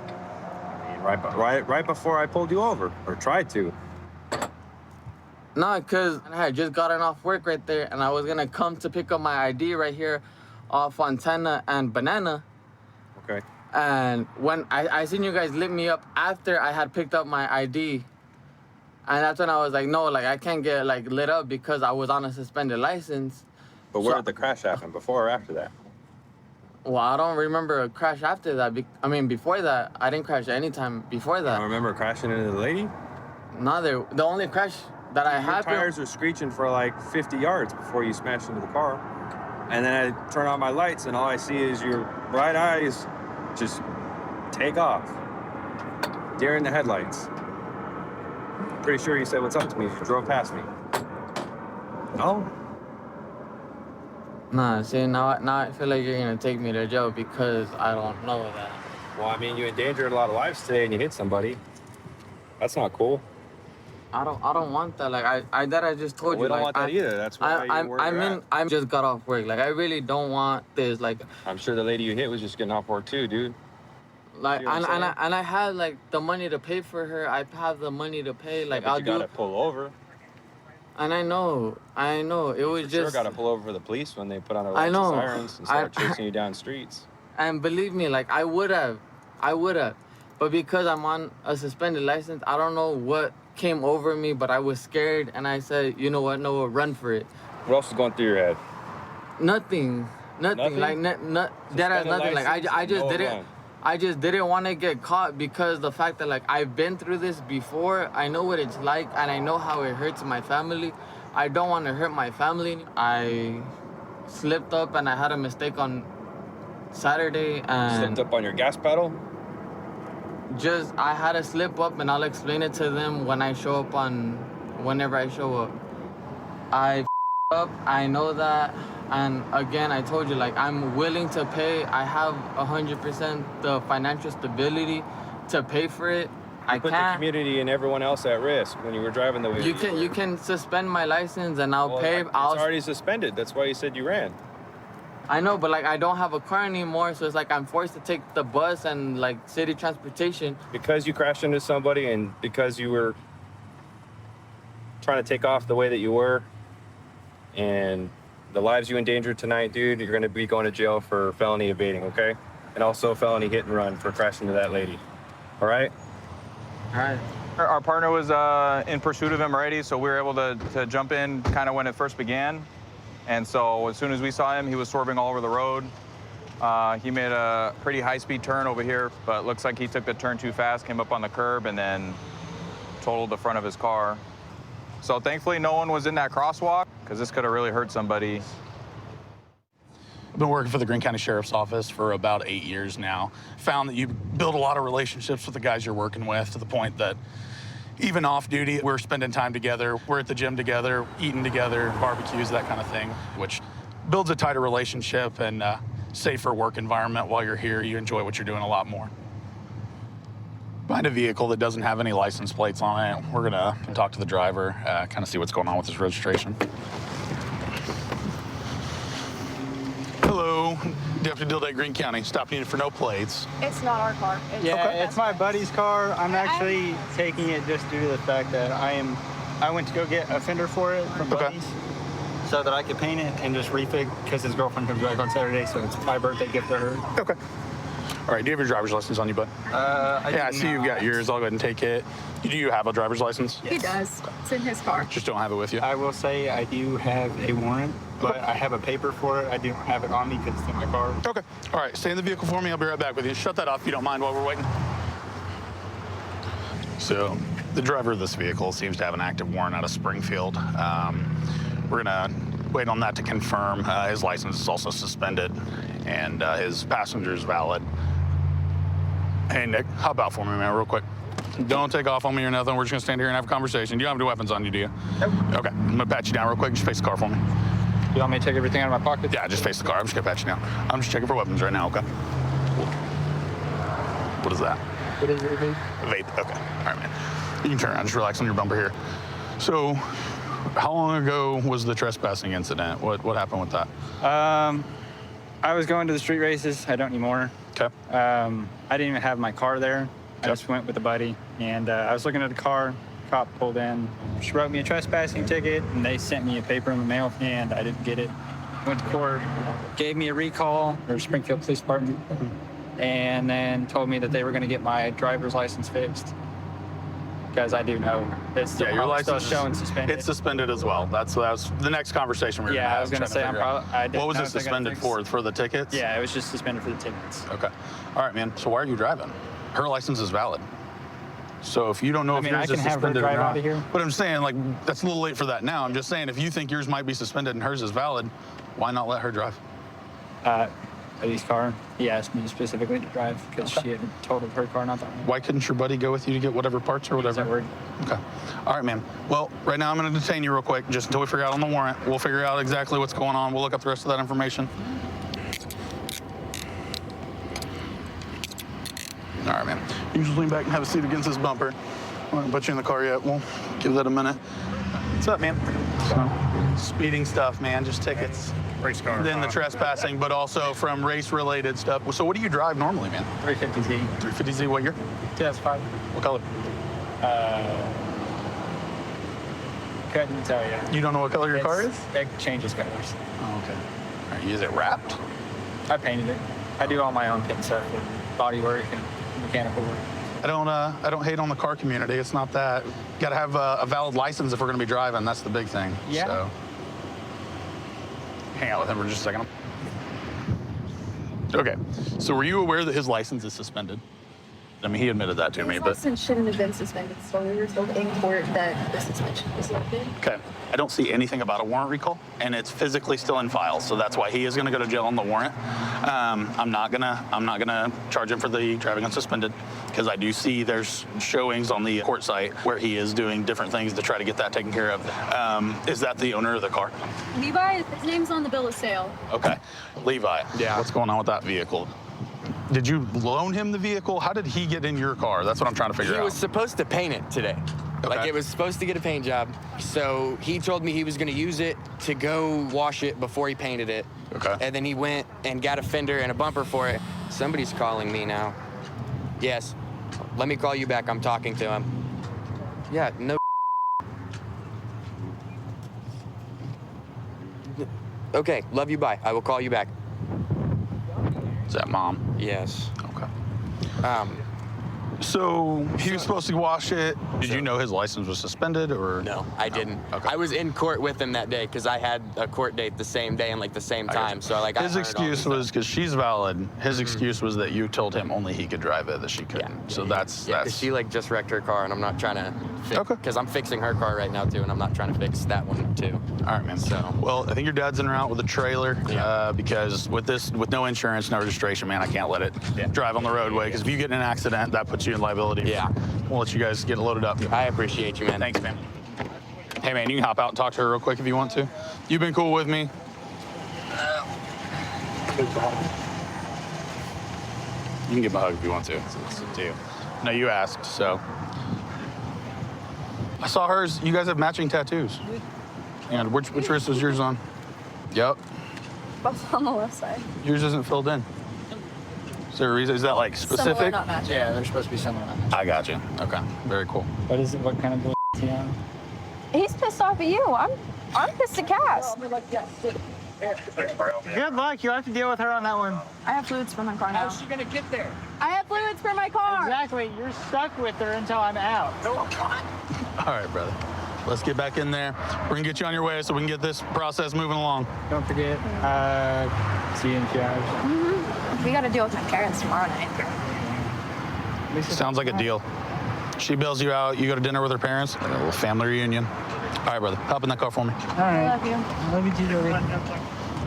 I mean, right before I pulled you over, or tried to. No, because I had just gotten off work right there, and I was gonna come to pick up my ID right here off Fontana and Banana. Okay. And when I seen you guys lit me up after I had picked up my ID, and that's when I was like, no, like I can't get like lit up because I was on a suspended license. But where did the crash happen? Before or after that? Well, I don't remember a crash after that. I mean, before that, I didn't crash any time before that. I remember crashing into the lady? No, the only crash that I Your happened. tires were screeching for like 50 yards before you smashed into the car. And then I turn on my lights and all I see is your bright eyes just take off. Deer in the headlights. Pretty sure you said what's up to me. You drove past me. No? Nah, see, now I feel like you're gonna take me to jail because I don't know that. Well, I mean, you endangered a lot of lives today and you hit somebody. That's not cool. I don't want that. Like I just told you. We don't like, want that either. That's why I just got off work. Like I really don't want this. Like I'm sure the lady you hit was just getting off work too, dude. Like you know what I'm saying? and I had like the money to pay for her. I have the money to pay. Like But you gotta pull over. And I know. It was You just. sure gotta pull over for the police when they put on their I lights know. and sirens and start chasing you down streets. And believe me, like I would have, but because I'm on a suspended license, I don't know what came over me, but I was scared, and I said, you know what, Noah, run for it. What else is going through your head? Nothing. Like that has nothing. Like I just didn't. I just didn't want to get caught because the fact that like I've been through this before. I know what it's like, and I know how it hurts my family. I don't want to hurt my family. I slipped up and I had a mistake on Saturday and Slipped up on your gas pedal? just I had to slip up, and I'll explain it to them when I show up whenever I show up. I up, I know that, and again, I told you, like, I'm willing to pay. I have 100% the financial stability to pay for it. I put the community and everyone else at risk when you were driving the way You can suspend my license and I'll pay. It's already suspended. That's why you said you ran. I know, but like I don't have a car anymore, so it's like I'm forced to take the bus and like city transportation. Because you crashed into somebody and because you were trying to take off the way that you were, and the lives you endangered tonight, dude, you're gonna be going to jail for felony evading, okay? And also felony hit and run for crashing into that lady. All right? All right. Our partner was in pursuit of him already, so we were able to jump in kind of when it first began. And so as soon as we saw him, he was swerving all over the road. He made a pretty high-speed turn over here, but looks like he took the turn too fast, came up on the curb, and then totaled the front of his car. So thankfully, no one was in that crosswalk, because this could have really hurt somebody. I've been working for the Greene County Sheriff's Office for about 8 years now. Found that you build a lot of relationships with the guys you're working with, to the point that even off duty, we're spending time together. We're at the gym together, eating together, barbecues, that kind of thing, which builds a tighter relationship and safer work environment. While you're here, you enjoy what you're doing a lot more. Find a vehicle that doesn't have any license plates on it. We're gonna talk to the driver, kind of see what's going on with his registration. Hello, Deputy Dildate, Greene County. Stopping you for no plates. It's not our car. It's my buddy's car. I'm actually taking it just due to the fact that I went to go get a fender for it from Buddy's so that I could paint it and just refig, because his girlfriend comes back on Saturday, so it's my birthday gift to her. Okay. All right, do you have your driver's license on you, bud? I see you've got yours. I'll go ahead and take it. Do you have a driver's license? He does. It's in his car. Just don't have it with you? I will say I do have a warrant, but I have a paper for it. I don't have it on me because it's in my car. Okay. All right, stay in the vehicle for me. I'll be right back with you. Shut that off if you don't mind while we're waiting. So the driver of this vehicle seems to have an active warrant out of Springfield. We're gonna wait on that to confirm. His license is also suspended and his passenger is valid. Hey, Nick, hop out for me, man, real quick. Don't take off on me or nothing. We're just gonna stand here and have a conversation. You don't have any weapons on you, do you? Nope. Okay, I'm gonna pat you down real quick. Just face the car for me. You want me to take everything out of my pocket? Yeah, just face the car. I'm just gonna pat you down. I'm just checking for weapons right now, okay? What is that? What is it, vape? Vape, okay. All right, man. You can turn around, just relax on your bumper here. So, how long ago was the trespassing incident? What happened with that? I was going to the street races. I don't anymore. Okay. I didn't even have my car there. I just went with a buddy, and I was looking at the car. Cop pulled in. She wrote me a trespassing ticket, and they sent me a paper in the mail, and I didn't get it. Went to court, gave me a recall, or Springfield Police Department, and then told me that they were going to get my driver's license fixed. Because I do know it's still, your license still showing suspended. It's suspended as well. That was the next conversation we were going to have. I was going to say what was it suspended for? For the tickets? Yeah, it was just suspended for the tickets. Okay. All right, man. So why are you driving? Her license is valid. So if you don't know if yours is suspended or not, but I'm saying like that's a little late for that now. I'm just saying if you think yours might be suspended and hers is valid, why not let her drive? Buddy's car. He asked me specifically to drive because she had totaled her car not that long. Why couldn't your buddy go with you to get whatever parts or whatever? Okay. All right, man. Well, right now I'm going to detain you real quick just until we figure out on the warrant. We'll figure out exactly what's going on. We'll look up the rest of that information. All right, man. You just lean back and have a seat against this bumper. I won't put you in the car yet. We'll give that a minute. What's up, man? Speeding stuff, man. Just tickets. Race car. Then the trespassing, but also from race-related stuff. So what do you drive normally, man? 350Z. 350Z, what year? 2005. What color? Couldn't tell you. You don't know what color your car is? It changes colors. Oh, okay. All right, is it wrapped? I painted it. I do all my own paint stuff, body work and mechanical work. I don't hate on the car community. It's not that. You got to have a valid license if we're going to be driving. That's the big thing. Yeah. So. Hang out with him for just a second. Okay. So were you aware that his license is suspended? I mean, he admitted that to me, but... His license shouldn't have been suspended, so we were told in court that the suspension was lifted. Okay. I don't see anything about a warrant recall, and it's physically still in files, so that's why he is going to go to jail on the warrant. I'm not gonna charge him for the driving unsuspended, because I do see there's showings on the court site where he is doing different things to try to get that taken care of. Is that the owner of the car? Levi, his name's on the bill of sale. Okay. Levi. Yeah. What's going on with that vehicle? Did you loan him the vehicle? How did he get in your car? That's what I'm trying to figure out. He was supposed to paint it today. Okay. Like, it was supposed to get a paint job. So he told me he was going to use it to go wash it before he painted it. Okay. And then he went and got a fender and a bumper for it. Somebody's calling me now. Yes. Let me call you back. I'm talking to him. Yeah, no. Okay, love you, bye. I will call you back. Is that mom? Yes. Okay. So he was supposed to wash it. Did you know his license was suspended or? No, I didn't. Okay. I was in court with him that day because I had a court date the same day and like the same time. So like his excuse was because she's valid. His excuse was that you told him only he could drive it, that she couldn't. Yeah. So that's. She like just wrecked her car and I'm not trying to fix because I'm fixing her car right now too and I'm not trying to fix that one too. All right, man. So well, I think your dad's en route with a trailer because with no insurance, no registration, man, I can't let it drive on the roadway because if you get in an accident, that puts you in liability. Yeah. We'll let you guys get loaded up. I appreciate you, man. Thanks, man. Hey, man, you can hop out and talk to her real quick if you want to. You've been cool with me. You can give me a hug if you want to. It's up to you. No, you asked, so. I saw hers. You guys have matching tattoos. And which wrist was yours on? Yep. Both on the left side. Yours isn't filled in. Is there a reason? Is that like specific? Similar, not matching. Yeah, they're supposed to be similar. I got you. Okay, very cool. What is it? What kind of bull is he on? He's pissed off at you. I'm pissed at Cass. Good luck. You'll have to deal with her on that one. I have fluids for my car now. How's she gonna get there? I have fluids for my car. Exactly. You're stuck with her until I'm out. No, I'm not. All right, brother. Let's get back in there. We're gonna get you on your way so we can get this process moving along. Don't forget, see you in 2 hours. We got to deal with my parents tomorrow night. Sounds like a deal. She bails you out. You go to dinner with her parents. A little family reunion. All right, brother. Hop in that car for me. All right. Love you. Love you too, Joey.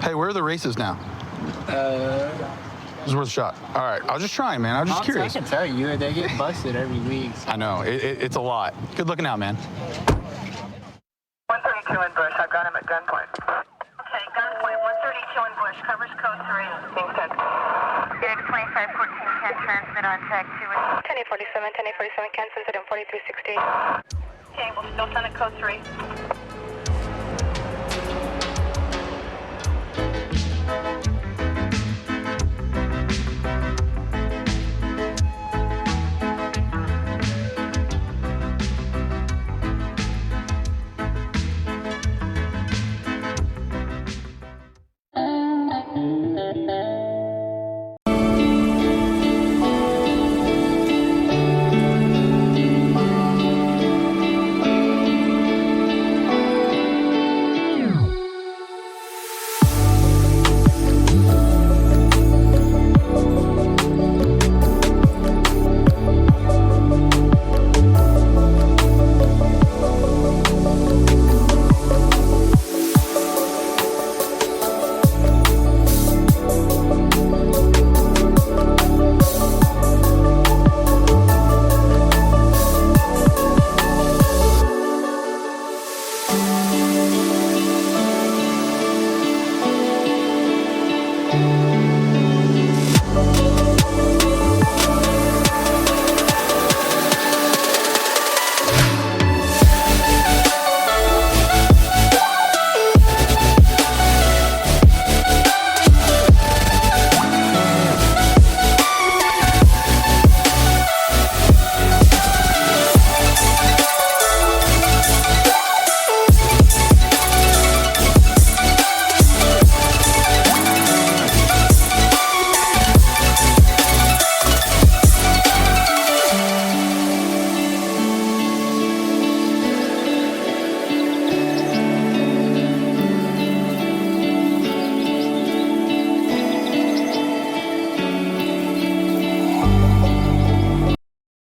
Hey, where are the races now? This is worth a shot. All right. I was just trying, man. I was just curious. I can tell you, they get busted every week. I know. It's a lot. Good looking out, man. 132 in Bush. I've got him at gunpoint. Okay, gunpoint 132 in Bush. Covers code 3. Being sent. Unit 2514 can transmit on tag 2. 1047, 1047 can send it in 4360. Okay, we'll still send it code 3.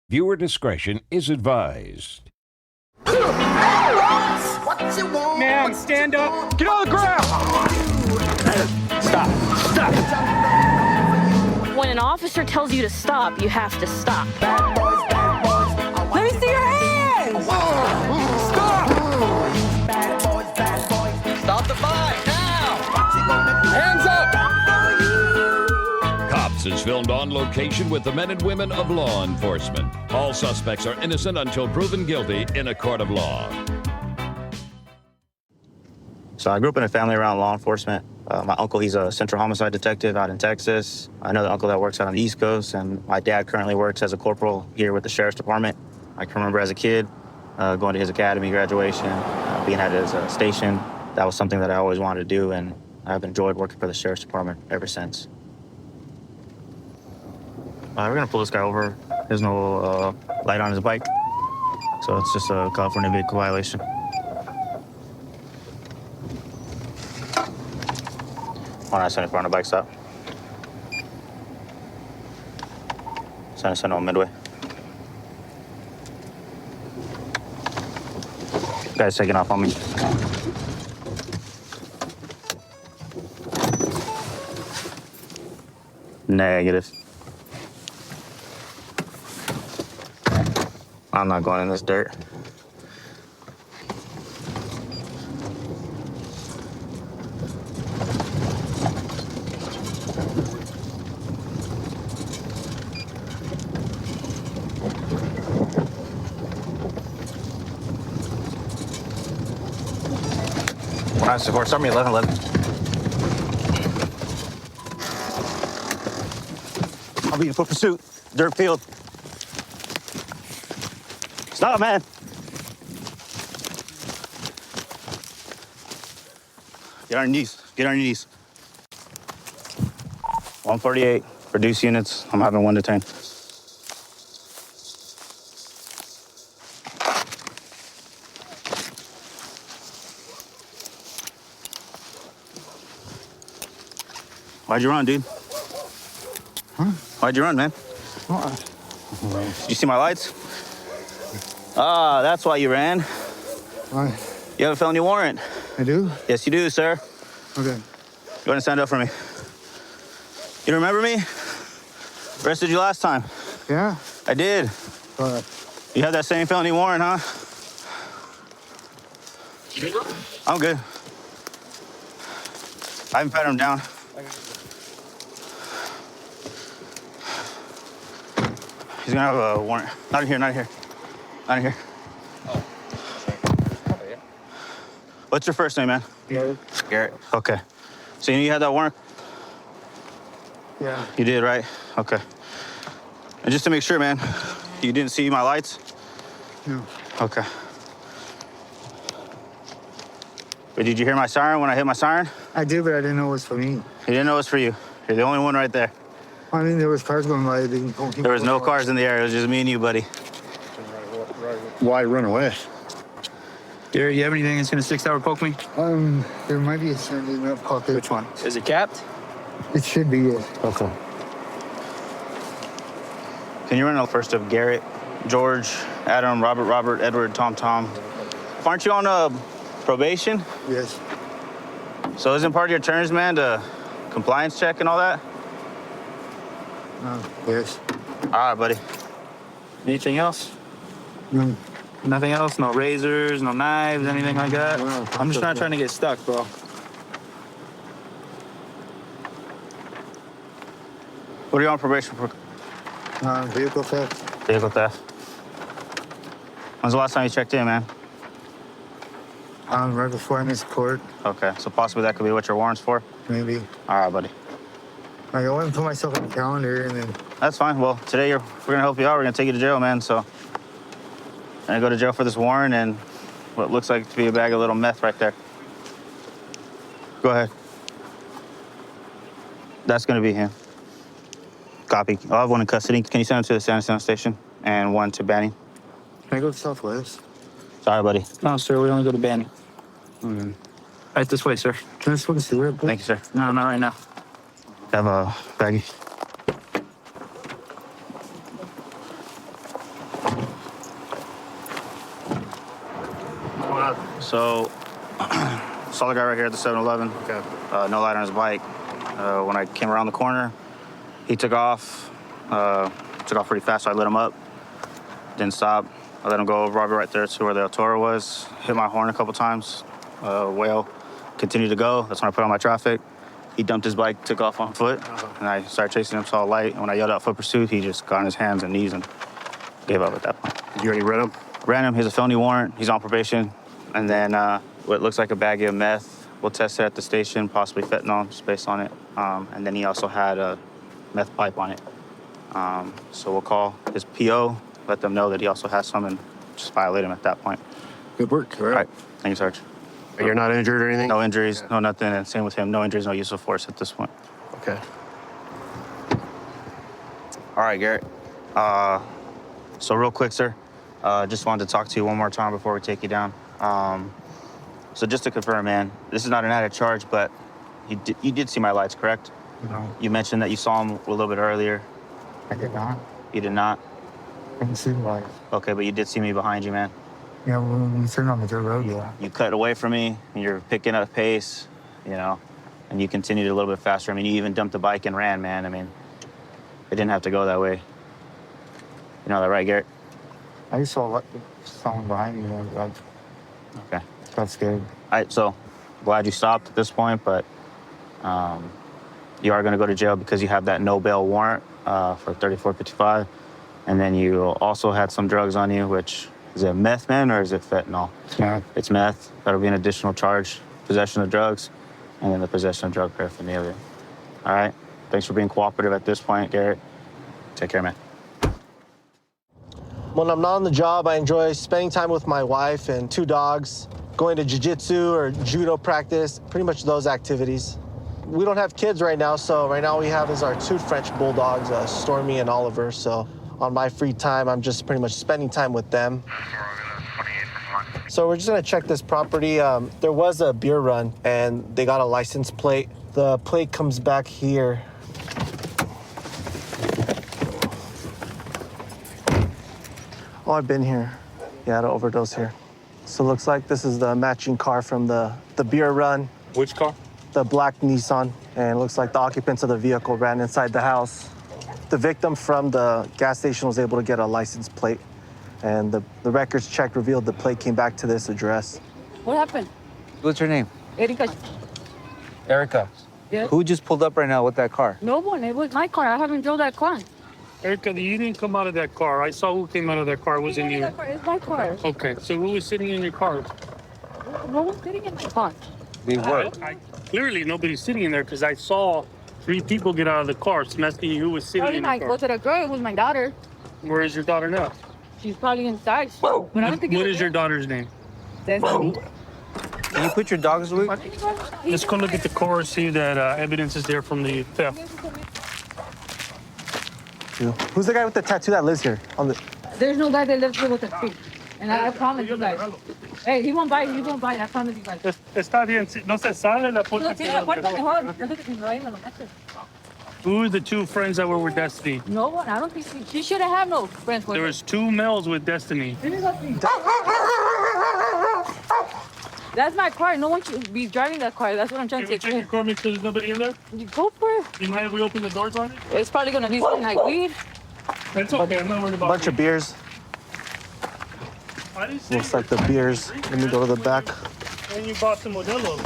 Viewer discretion is advised. Man, stand up. Get on the ground! Stop. Stop. When an officer tells you to stop, you have to stop. Let me see your hands. Stop! Stop the fight now! Hands up! Cops is filmed on location with the men and women of law enforcement. All suspects are innocent until proven guilty in a court of law. So I grew up in a family around law enforcement. My uncle, he's a central homicide detective out in Texas. Another uncle that works out on the East Coast, and my dad currently works as a corporal here with the Sheriff's Department. I can remember as a kid going to his academy graduation, being at his station. That was something that I always wanted to do, and I've enjoyed working for the Sheriff's Department ever since. We're gonna pull this guy over. There's no light on his bike, so it's just a California vehicle violation. On I-74 on the bike stop. San Jacinto on Midway. Guy's taking off on me. Negative. I'm not going in this dirt. Alright, so start me 1111. I'll be in full pursuit. Dirt field. Stop, man. Get on your knees. Get on your knees. 148. Reduce units. I'm having one detained. Why'd you run, dude? Huh? Why'd you run, man? Did you see my lights? Ah, that's why you ran. Why? You have a felony warrant. I do? Yes, you do, sir. Okay. You want to stand up for me? You remember me? Arrested you last time. Yeah? I did. You have that same felony warrant, huh? I'm good. I haven't patted him down. He's gonna have a warrant. Not in here, not in here. Not in here. What's your first name, man? Garrett. Garrett. Okay. So you had that warrant? Yeah. You did, right? Okay. And just to make sure, man, you didn't see my lights? No. Okay. But did you hear my siren when I hit my siren? I did, but I didn't know it was for me. You didn't know it was for you. You're the only one right there. I mean, there was cars going by. There was no cars in the air. It was just me and you, buddy. Why run away? Gary, you have anything that's gonna 6-hour poke me? There might be a certain up pocket. Which one? Is it capped? It should be, yes. Okay. Can you run the first of Garrett, George, Adam, Robert, Edward, Tom? Aren't you on probation? Yes. So isn't part of your terms, man, to compliance check and all that? Yes. All right, buddy. Anything else? No. Nothing else? No razors, no knives, anything like that? I'm just not trying to get stuck, bro. What are you on probation for? Vehicle theft. Vehicle theft. When's the last time you checked in, man? Right before I missed court. Okay, so possibly that could be what your warrant's for? Maybe. All right, buddy. I want to put myself on the calendar and then... That's fine. Well, today we're going to help you out. We're going to take you to jail, man, so... I'm going to go to jail for this warrant and what looks like to be a bag of little meth right there. Go ahead. That's going to be him. Copy. I'll have one in custody. Can you send him to the San Antonio station? And one to Banning. Can I go to Southwest? Sorry, buddy. No, sir, we only go to Banning. Right this way, sir. Can I just want to see where? Thank you, sir. No, not right now. Have a baggie. So, saw the guy right here at the 7-Eleven. Okay. No light on his bike. When I came around the corner, he took off. Took off pretty fast, so I lit him up. Didn't stop. I let him go probably right there to where the El Toro was. Hit my horn a couple times. Whale continued to go. That's when I put on my traffic. He dumped his bike, took off on foot, and I started chasing him, saw a light. And when I yelled out foot pursuit, he just got on his hands and knees and gave up at that point. Did you already ran him? Ran him. He has a felony warrant. He's on probation. And then what looks like a baggie of meth. We'll test it at the station, possibly fentanyl, just based on it. And then he also had a meth pipe on it. So we'll call his PO, let them know that he also has some, and just violate him at that point. Good work. All right. Thank you, Sarge. You're not injured or anything? No injuries, no nothing. And same with him. No injuries, no use of force at this point. Okay. All right, Garrett. So real quick, sir. Just wanted to talk to you one more time before we take you down. So just to confirm, man, this is not an added charge, but you did see my lights, correct? No. You mentioned that you saw them a little bit earlier. I did not. You did not? I didn't see the lights. Okay, but you did see me behind you, man. Yeah, when we turned on the dirt road, yeah. You cut away from me, and you're picking up pace, and you continued a little bit faster. I mean, you even dumped the bike and ran, man. I mean, it didn't have to go that way. You know that, right, Garrett? I just saw someone behind me. I got scared. All right, so glad you stopped at this point, but you are going to go to jail because you have that no bail warrant for 3455. And then you also had some drugs on you, which is it meth, man, or is it fentanyl? It's meth. It's meth. That'll be an additional charge. Possession of drugs, and then the possession of drug paraphernalia. All right? Thanks for being cooperative at this point, Garrett. Take care, man. When I'm not on the job, I enjoy spending time with my wife and 2 dogs, going to jiu-jitsu or judo practice, pretty much those activities. We don't have kids right now, so right now we have is our 2 French bulldogs, Stormy and Oliver. So on my free time, I'm just pretty much spending time with them. So we're just gonna check this property. There was a beer run and they got a license plate. The plate comes back here. Oh, I've been here. He had an overdose here. So it looks like this is the matching car from the beer run. Which car? The black Nissan. And it looks like the occupants of the vehicle ran inside the house. The victim from the gas station was able to get a license plate. And the records check revealed the plate came back to this address. What happened? What's her name? Erika. Erica. Yeah. Who just pulled up right now with that car? No one. It was my car. I haven't drove that car. Erica, you didn't come out of that car. I saw who came out of that car. It wasn't you. It's my car. Okay, so who was sitting in your car? No one's sitting in my car. They were. Clearly, nobody's sitting in there because I saw 3 people get out of the car. So I'm asking you who was sitting in the car. Was it a girl? It was my daughter. Where is your daughter now? She's probably inside. But I don't think What is your daughter's name? Destiny. Can you put your dogs away? Let's go look at the car, see that evidence is there from the theft. Who's the guy with the tattoo that lives here? There's no guy that lives here with a tree. And I promise you guys. Hey, he won't buy. He won't buy. I promise you guys. Está bien. No se sale la puerta. No, tiene la puerta mejor. Ahí me lo metes. Who are the 2 friends that were with Destiny? No one. I don't think she shouldn't have no friends with There her. was 2 males with Destiny. That's my car. No one should be driving that car. That's what I'm trying to say. Check your car, make sure there's nobody in there. You go for it. You mind if we open the doors on it? It's probably gonna be something like weed. That's okay. I'm not worried about Bunch of beers. Looks like the beers. Let me go to the back. And you bought some Modelo.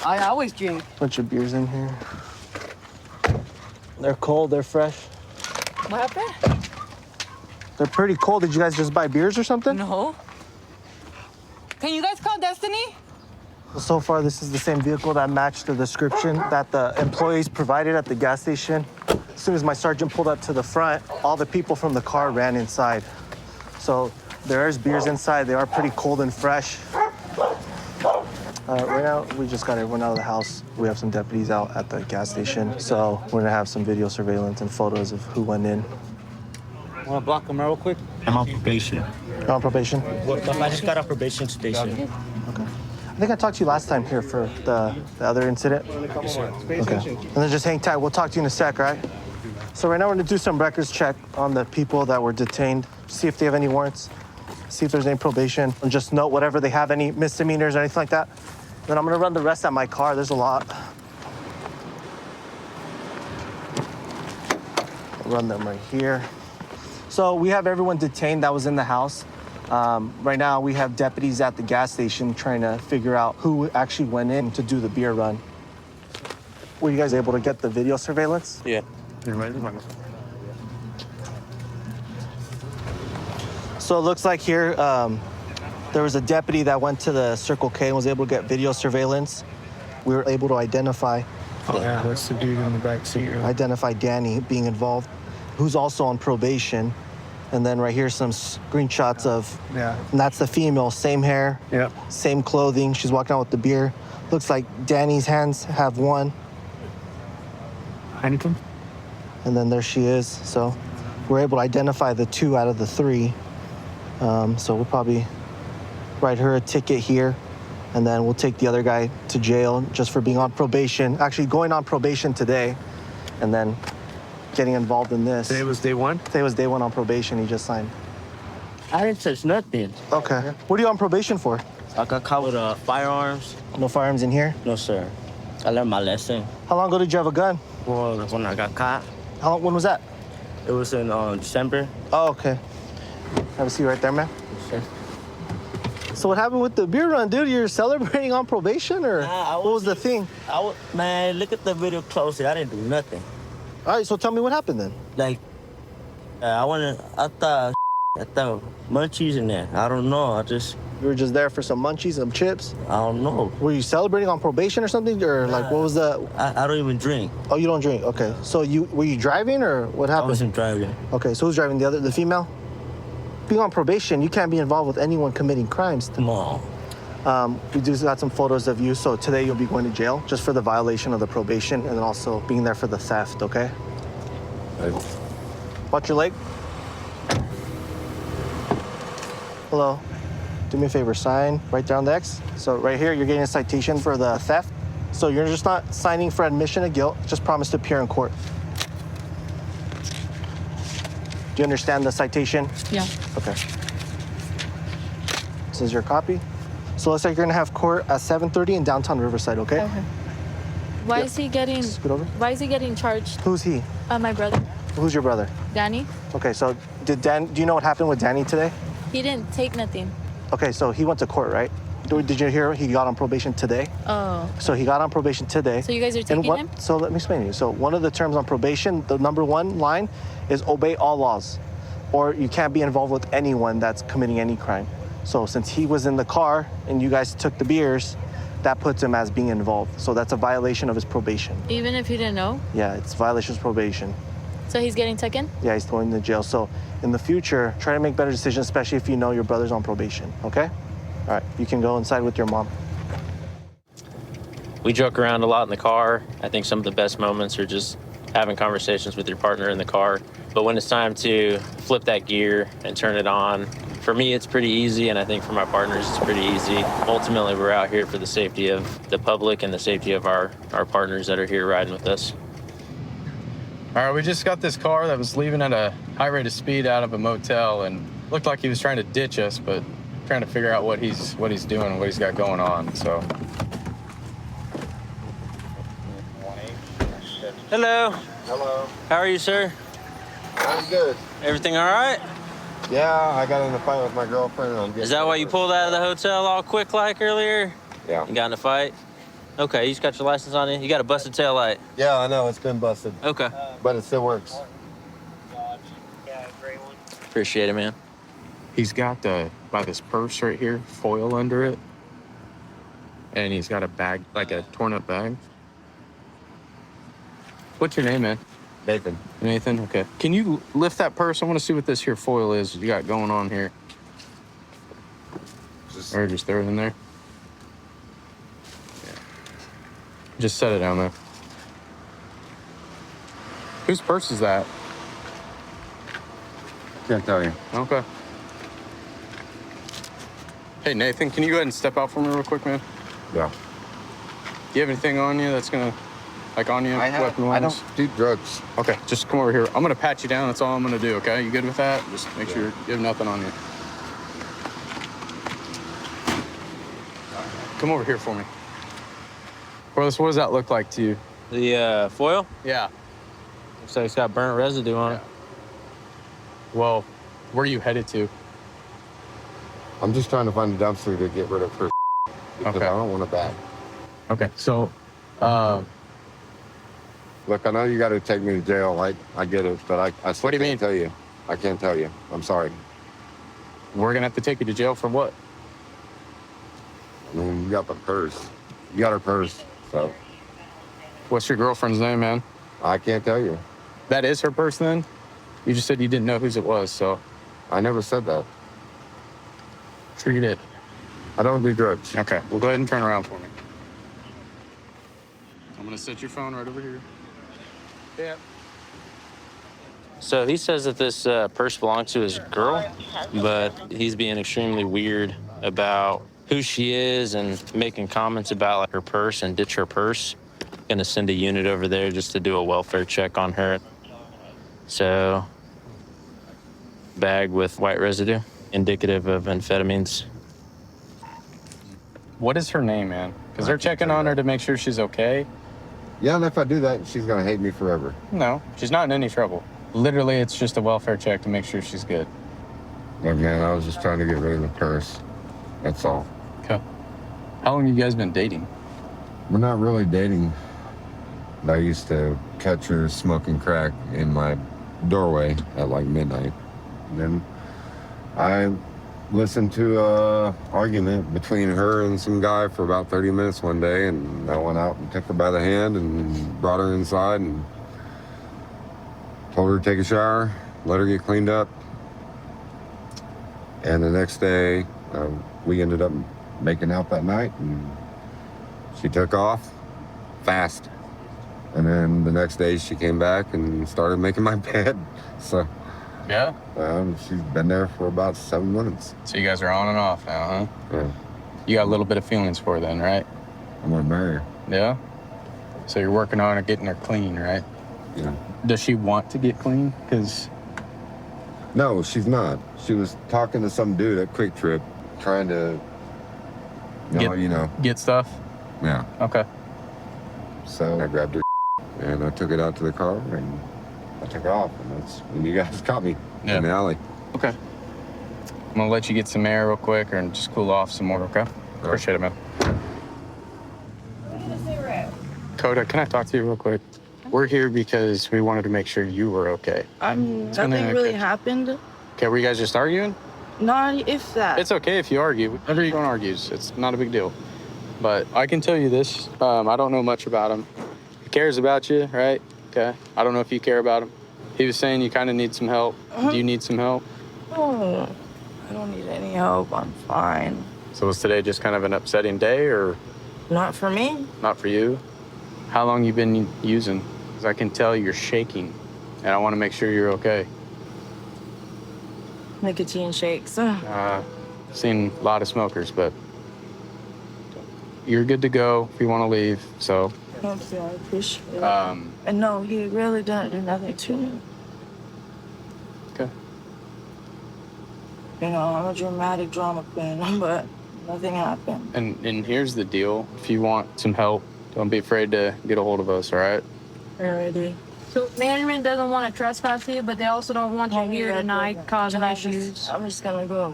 I always drink. Bunch of beers in here. They're cold. They're fresh. What happened? They're pretty cold. Did you guys just buy beers or something? No. Can you guys call Destiny? Well, so far, this is the same vehicle that matched the description that the employees provided at the gas station. As soon as my sergeant pulled up to the front, all the people from the car ran inside. So there is beers inside. They are pretty cold and fresh. Right now, we just got everyone out of the house. We have some deputies out at the gas station. So we're gonna have some video surveillance and photos of who went in. Want to block them real quick? I'm on probation. You're on probation? I just got off probation station. Okay. I think I talked to you last time here for the other incident. Yes, sir. Okay. And then just hang tight. We'll talk to you in a sec, right? So right now we're gonna do some records check on the people that were detained, see if they have any warrants, see if there's any probation, and just note whatever they have, any misdemeanors or anything like that. Then I'm gonna run the rest at my car. There's a lot. I'll run them right here. So we have everyone detained that was in the house. Right now we have deputies at the gas station trying to figure out who actually went in to do the beer run. Were you guys able to get the video surveillance? Yeah. So it looks like here, there was a deputy that went to the Circle K and was able to get video surveillance. We were able to identify. Oh, yeah, that's the dude in the back seat. Identify Danny being involved, who's also on probation. And then right here, some screenshots of, and that's the female, same hair, same clothing. She's walking out with the beer. Looks like Danny's hands have one. Anything? And then there she is. So we're able to identify the 2 out of the 3. So we'll probably write her a ticket here, and then we'll take the other guy to jail just for being on probation. Actually going on probation today, and then getting involved in this. Today was day 1? Today was day 1 on probation. He just signed. I didn't touch nothing. Okay. What are you on probation for? I got caught with firearms. No firearms in here? No, sir. I learned my lesson. How long ago did you have a gun? Well, when I got caught. When was that? It was in December. Oh, okay. Have a seat right there, man. Sure. So what happened with the beer run, dude? You're celebrating on probation, or what was the thing? Man, look at the video closely. I didn't do nothing. All right, so tell me what happened then. Like, I thought munchies in there. I don't know. You were just there for some munchies, some chips? I don't know. Were you celebrating on probation or something? Or like, what was the... I don't even drink. Oh, you don't drink? Okay. So were you driving or what happened? I wasn't driving. Okay, so who's driving? The female? Being on probation, you can't be involved with anyone committing crimes. No. We do got some photos of you, so today you'll be going to jail just for the violation of the probation and then also being there for the theft, okay? Right. Watch your leg. Hello. Do me a favor, sign right there on the X. So right here, you're getting a citation for the theft. So you're just not signing for admission of guilt, just promise to appear in court. Do you understand the citation? Yeah. Okay. This is your copy. So looks like you're gonna have court at 7:30 in downtown Riverside, okay? Okay. Why is he getting? Scoot over. Why is he getting charged? Who's he? My brother, Who's your brother? Danny. Okay, so do you know what happened with Danny today? He didn't take nothing. Okay, so he went to court, right? Did you hear he got on probation today? Oh. So he got on probation today. So you guys are taking him? So let me explain to you. So one of the terms on probation, the number one line is obey all laws, or you can't be involved with anyone that's committing any crime. So since he was in the car and you guys took the beers, that puts him as being involved. So that's a violation of his probation. Even if he didn't know? Yeah, it's violation of probation. So he's getting taken? Yeah, he's going to jail. So in the future, try to make better decisions, especially if you know your brother's on probation, okay? All right, you can go inside with your mom. We joke around a lot in the car. I think some of the best moments are just having conversations with your partner in the car. But when it's time to flip that gear and turn it on, for me, it's pretty easy, and I think for my partners, it's pretty easy. Ultimately, we're out here for the safety of the public and the safety of our partners that are here riding with us. All right, we just got this car that was leaving at a high rate of speed out of a motel and looked like he was trying to ditch us, but trying to figure out what he's doing and what he's got going on, so. Hello. Hello. How are you, sir? I'm good. Everything all right? Yeah, I got in a fight with my girlfriend. Is that why you pulled out of the hotel all quick like earlier? Yeah. You got in a fight? Okay, you just got your license on you? You got a busted tail light? Yeah, I know, it's been busted. Okay. But it still works. Appreciate it, man. He's got by this purse right here, foil under it. And he's got a bag, like a torn up bag. What's your name, man? Nathan. Nathan, okay. Can you lift that purse? I want to see what this here foil is you got going on here. Or just throw it in there. Yeah. Just set it down there. Whose purse is that? Can't tell you. Okay. Hey, Nathan, can you go ahead and step out for me real quick, man? Yeah. Do you have anything on you that's gonna, like on you, weapon-wise? I don't do drugs. Okay, just come over here. I'm gonna pat you down. That's all I'm gonna do, okay? You good with that? Just make sure you have nothing on you. Come over here for me. Corliss, what does that look like to you? The foil? Yeah. Looks like it's got burnt residue on it. Well, where are you headed to? I'm just trying to find a dumpster to get rid of her because I don't want it back. Okay, so, Look, I know you got to take me to jail. I get it, but I still can't tell you. I can't tell you. I'm sorry. We're gonna have to take you to jail for what? I mean, you got the purse. You got her purse, so. What's your girlfriend's name, man? I can't tell you. That is her purse, then? You just said you didn't know whose it was, so. I never said that. Sure you did. I don't do drugs. Okay, well, go ahead and turn around for me. I'm gonna set your phone right over here. Yeah. So he says that this purse belongs to his girl, but he's being extremely weird about who she is and making comments about like her purse and ditch her purse. Gonna send a unit over there just to do a welfare check on her. So, bag with white residue, indicative of amphetamines. What is her name, man? Because they're checking on her to make sure she's okay. Yeah, and if I do that, she's gonna hate me forever. No, she's not in any trouble. Literally, it's just a welfare check to make sure she's good. Look, man, I was just trying to get rid of the purse. That's all. Okay. How long have you guys been dating? We're not really dating. I used to catch her smoking crack in my doorway at like midnight. And then I listened to an argument between her and some guy for about 30 minutes one day, and I went out and took her by the hand and brought her inside and told her to take a shower, let her get cleaned up. And the next day, we ended up making out that night, and she took off fast. And then the next day she came back and started making my bed. So yeah, she's been there for about 7 months. So you guys are on and off now, huh? Yeah. You got a little bit of feelings for her then, right? I'm gonna marry her. Yeah? So you're working on her, getting her clean, right? Yeah. Does she want to get clean? Because no, she's not. She was talking to some dude at Quick Trip, trying to, Get stuff? Yeah. Okay. So I grabbed her and I took it out to the car and I took off. And that's when you guys caught me in the alley. Okay. I'm gonna let you get some air real quick and just cool off some more, okay? Appreciate it, man. Coda, can I talk to you real quick? We're here because we wanted to make sure you were okay. Nothing really happened. Okay, were you guys just arguing? Not if that. It's okay if you argue. Everyone argues. It's not a big deal. But I can tell you this. I don't know much about him. He cares about you, right? Okay. I don't know if you care about him. He was saying you kind of need some help. Do you need some help? Oh, I don't need any help. I'm fine. So was today just kind of an upsetting day, or? Not for me. Not for you? How long you been using? Because I can tell you're shaking, and I want to make sure you're okay. Nicotine shakes. Seen a lot of smokers, but you're good to go if you want to leave, so. Thank you, I appreciate it. And no, he really didn't do nothing to me. Okay. You know, I'm a dramatic drama queen, but nothing happened. And here's the deal. If you want some help, don't be afraid to get a hold of us, all right? Alrighty. So management doesn't want to trespass you, but they also don't want you here tonight causing issues. I'm just gonna go.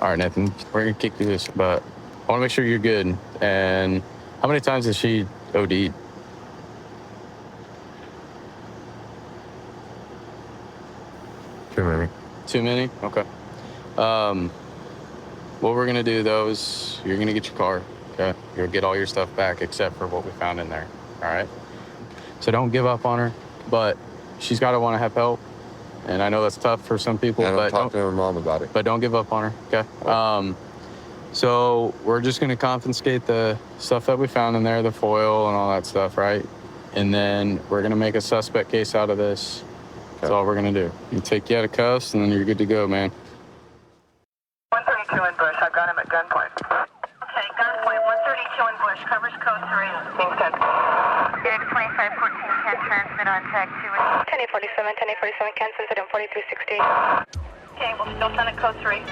All right, Nathan, we're gonna kick through this, but I want to make sure you're good. And how many times has she OD'd? Too many. Too many? Okay. What we're gonna do though is you're gonna get your car, okay? You'll get all your stuff back except for what we found in there, all right? So don't give up on her, but she's gotta wanna have help. And I know that's tough for some people, but talk to her mom about it. But don't give up on her, okay? So we're just gonna confiscate the stuff that we found in there, the foil and all that stuff, right? And then we're gonna make a suspect case out of this. That's all we're gonna do. You take you out of cuffs and then you're good to go, man. 132 in Bush. I've got him at gunpoint. Okay, gunpoint 132 in Bush. Covers code 3. Being sent. Unit 2514 can transmit on tag 2. 10847, 10847 can send it on 4360. Okay, we'll still send it code 3.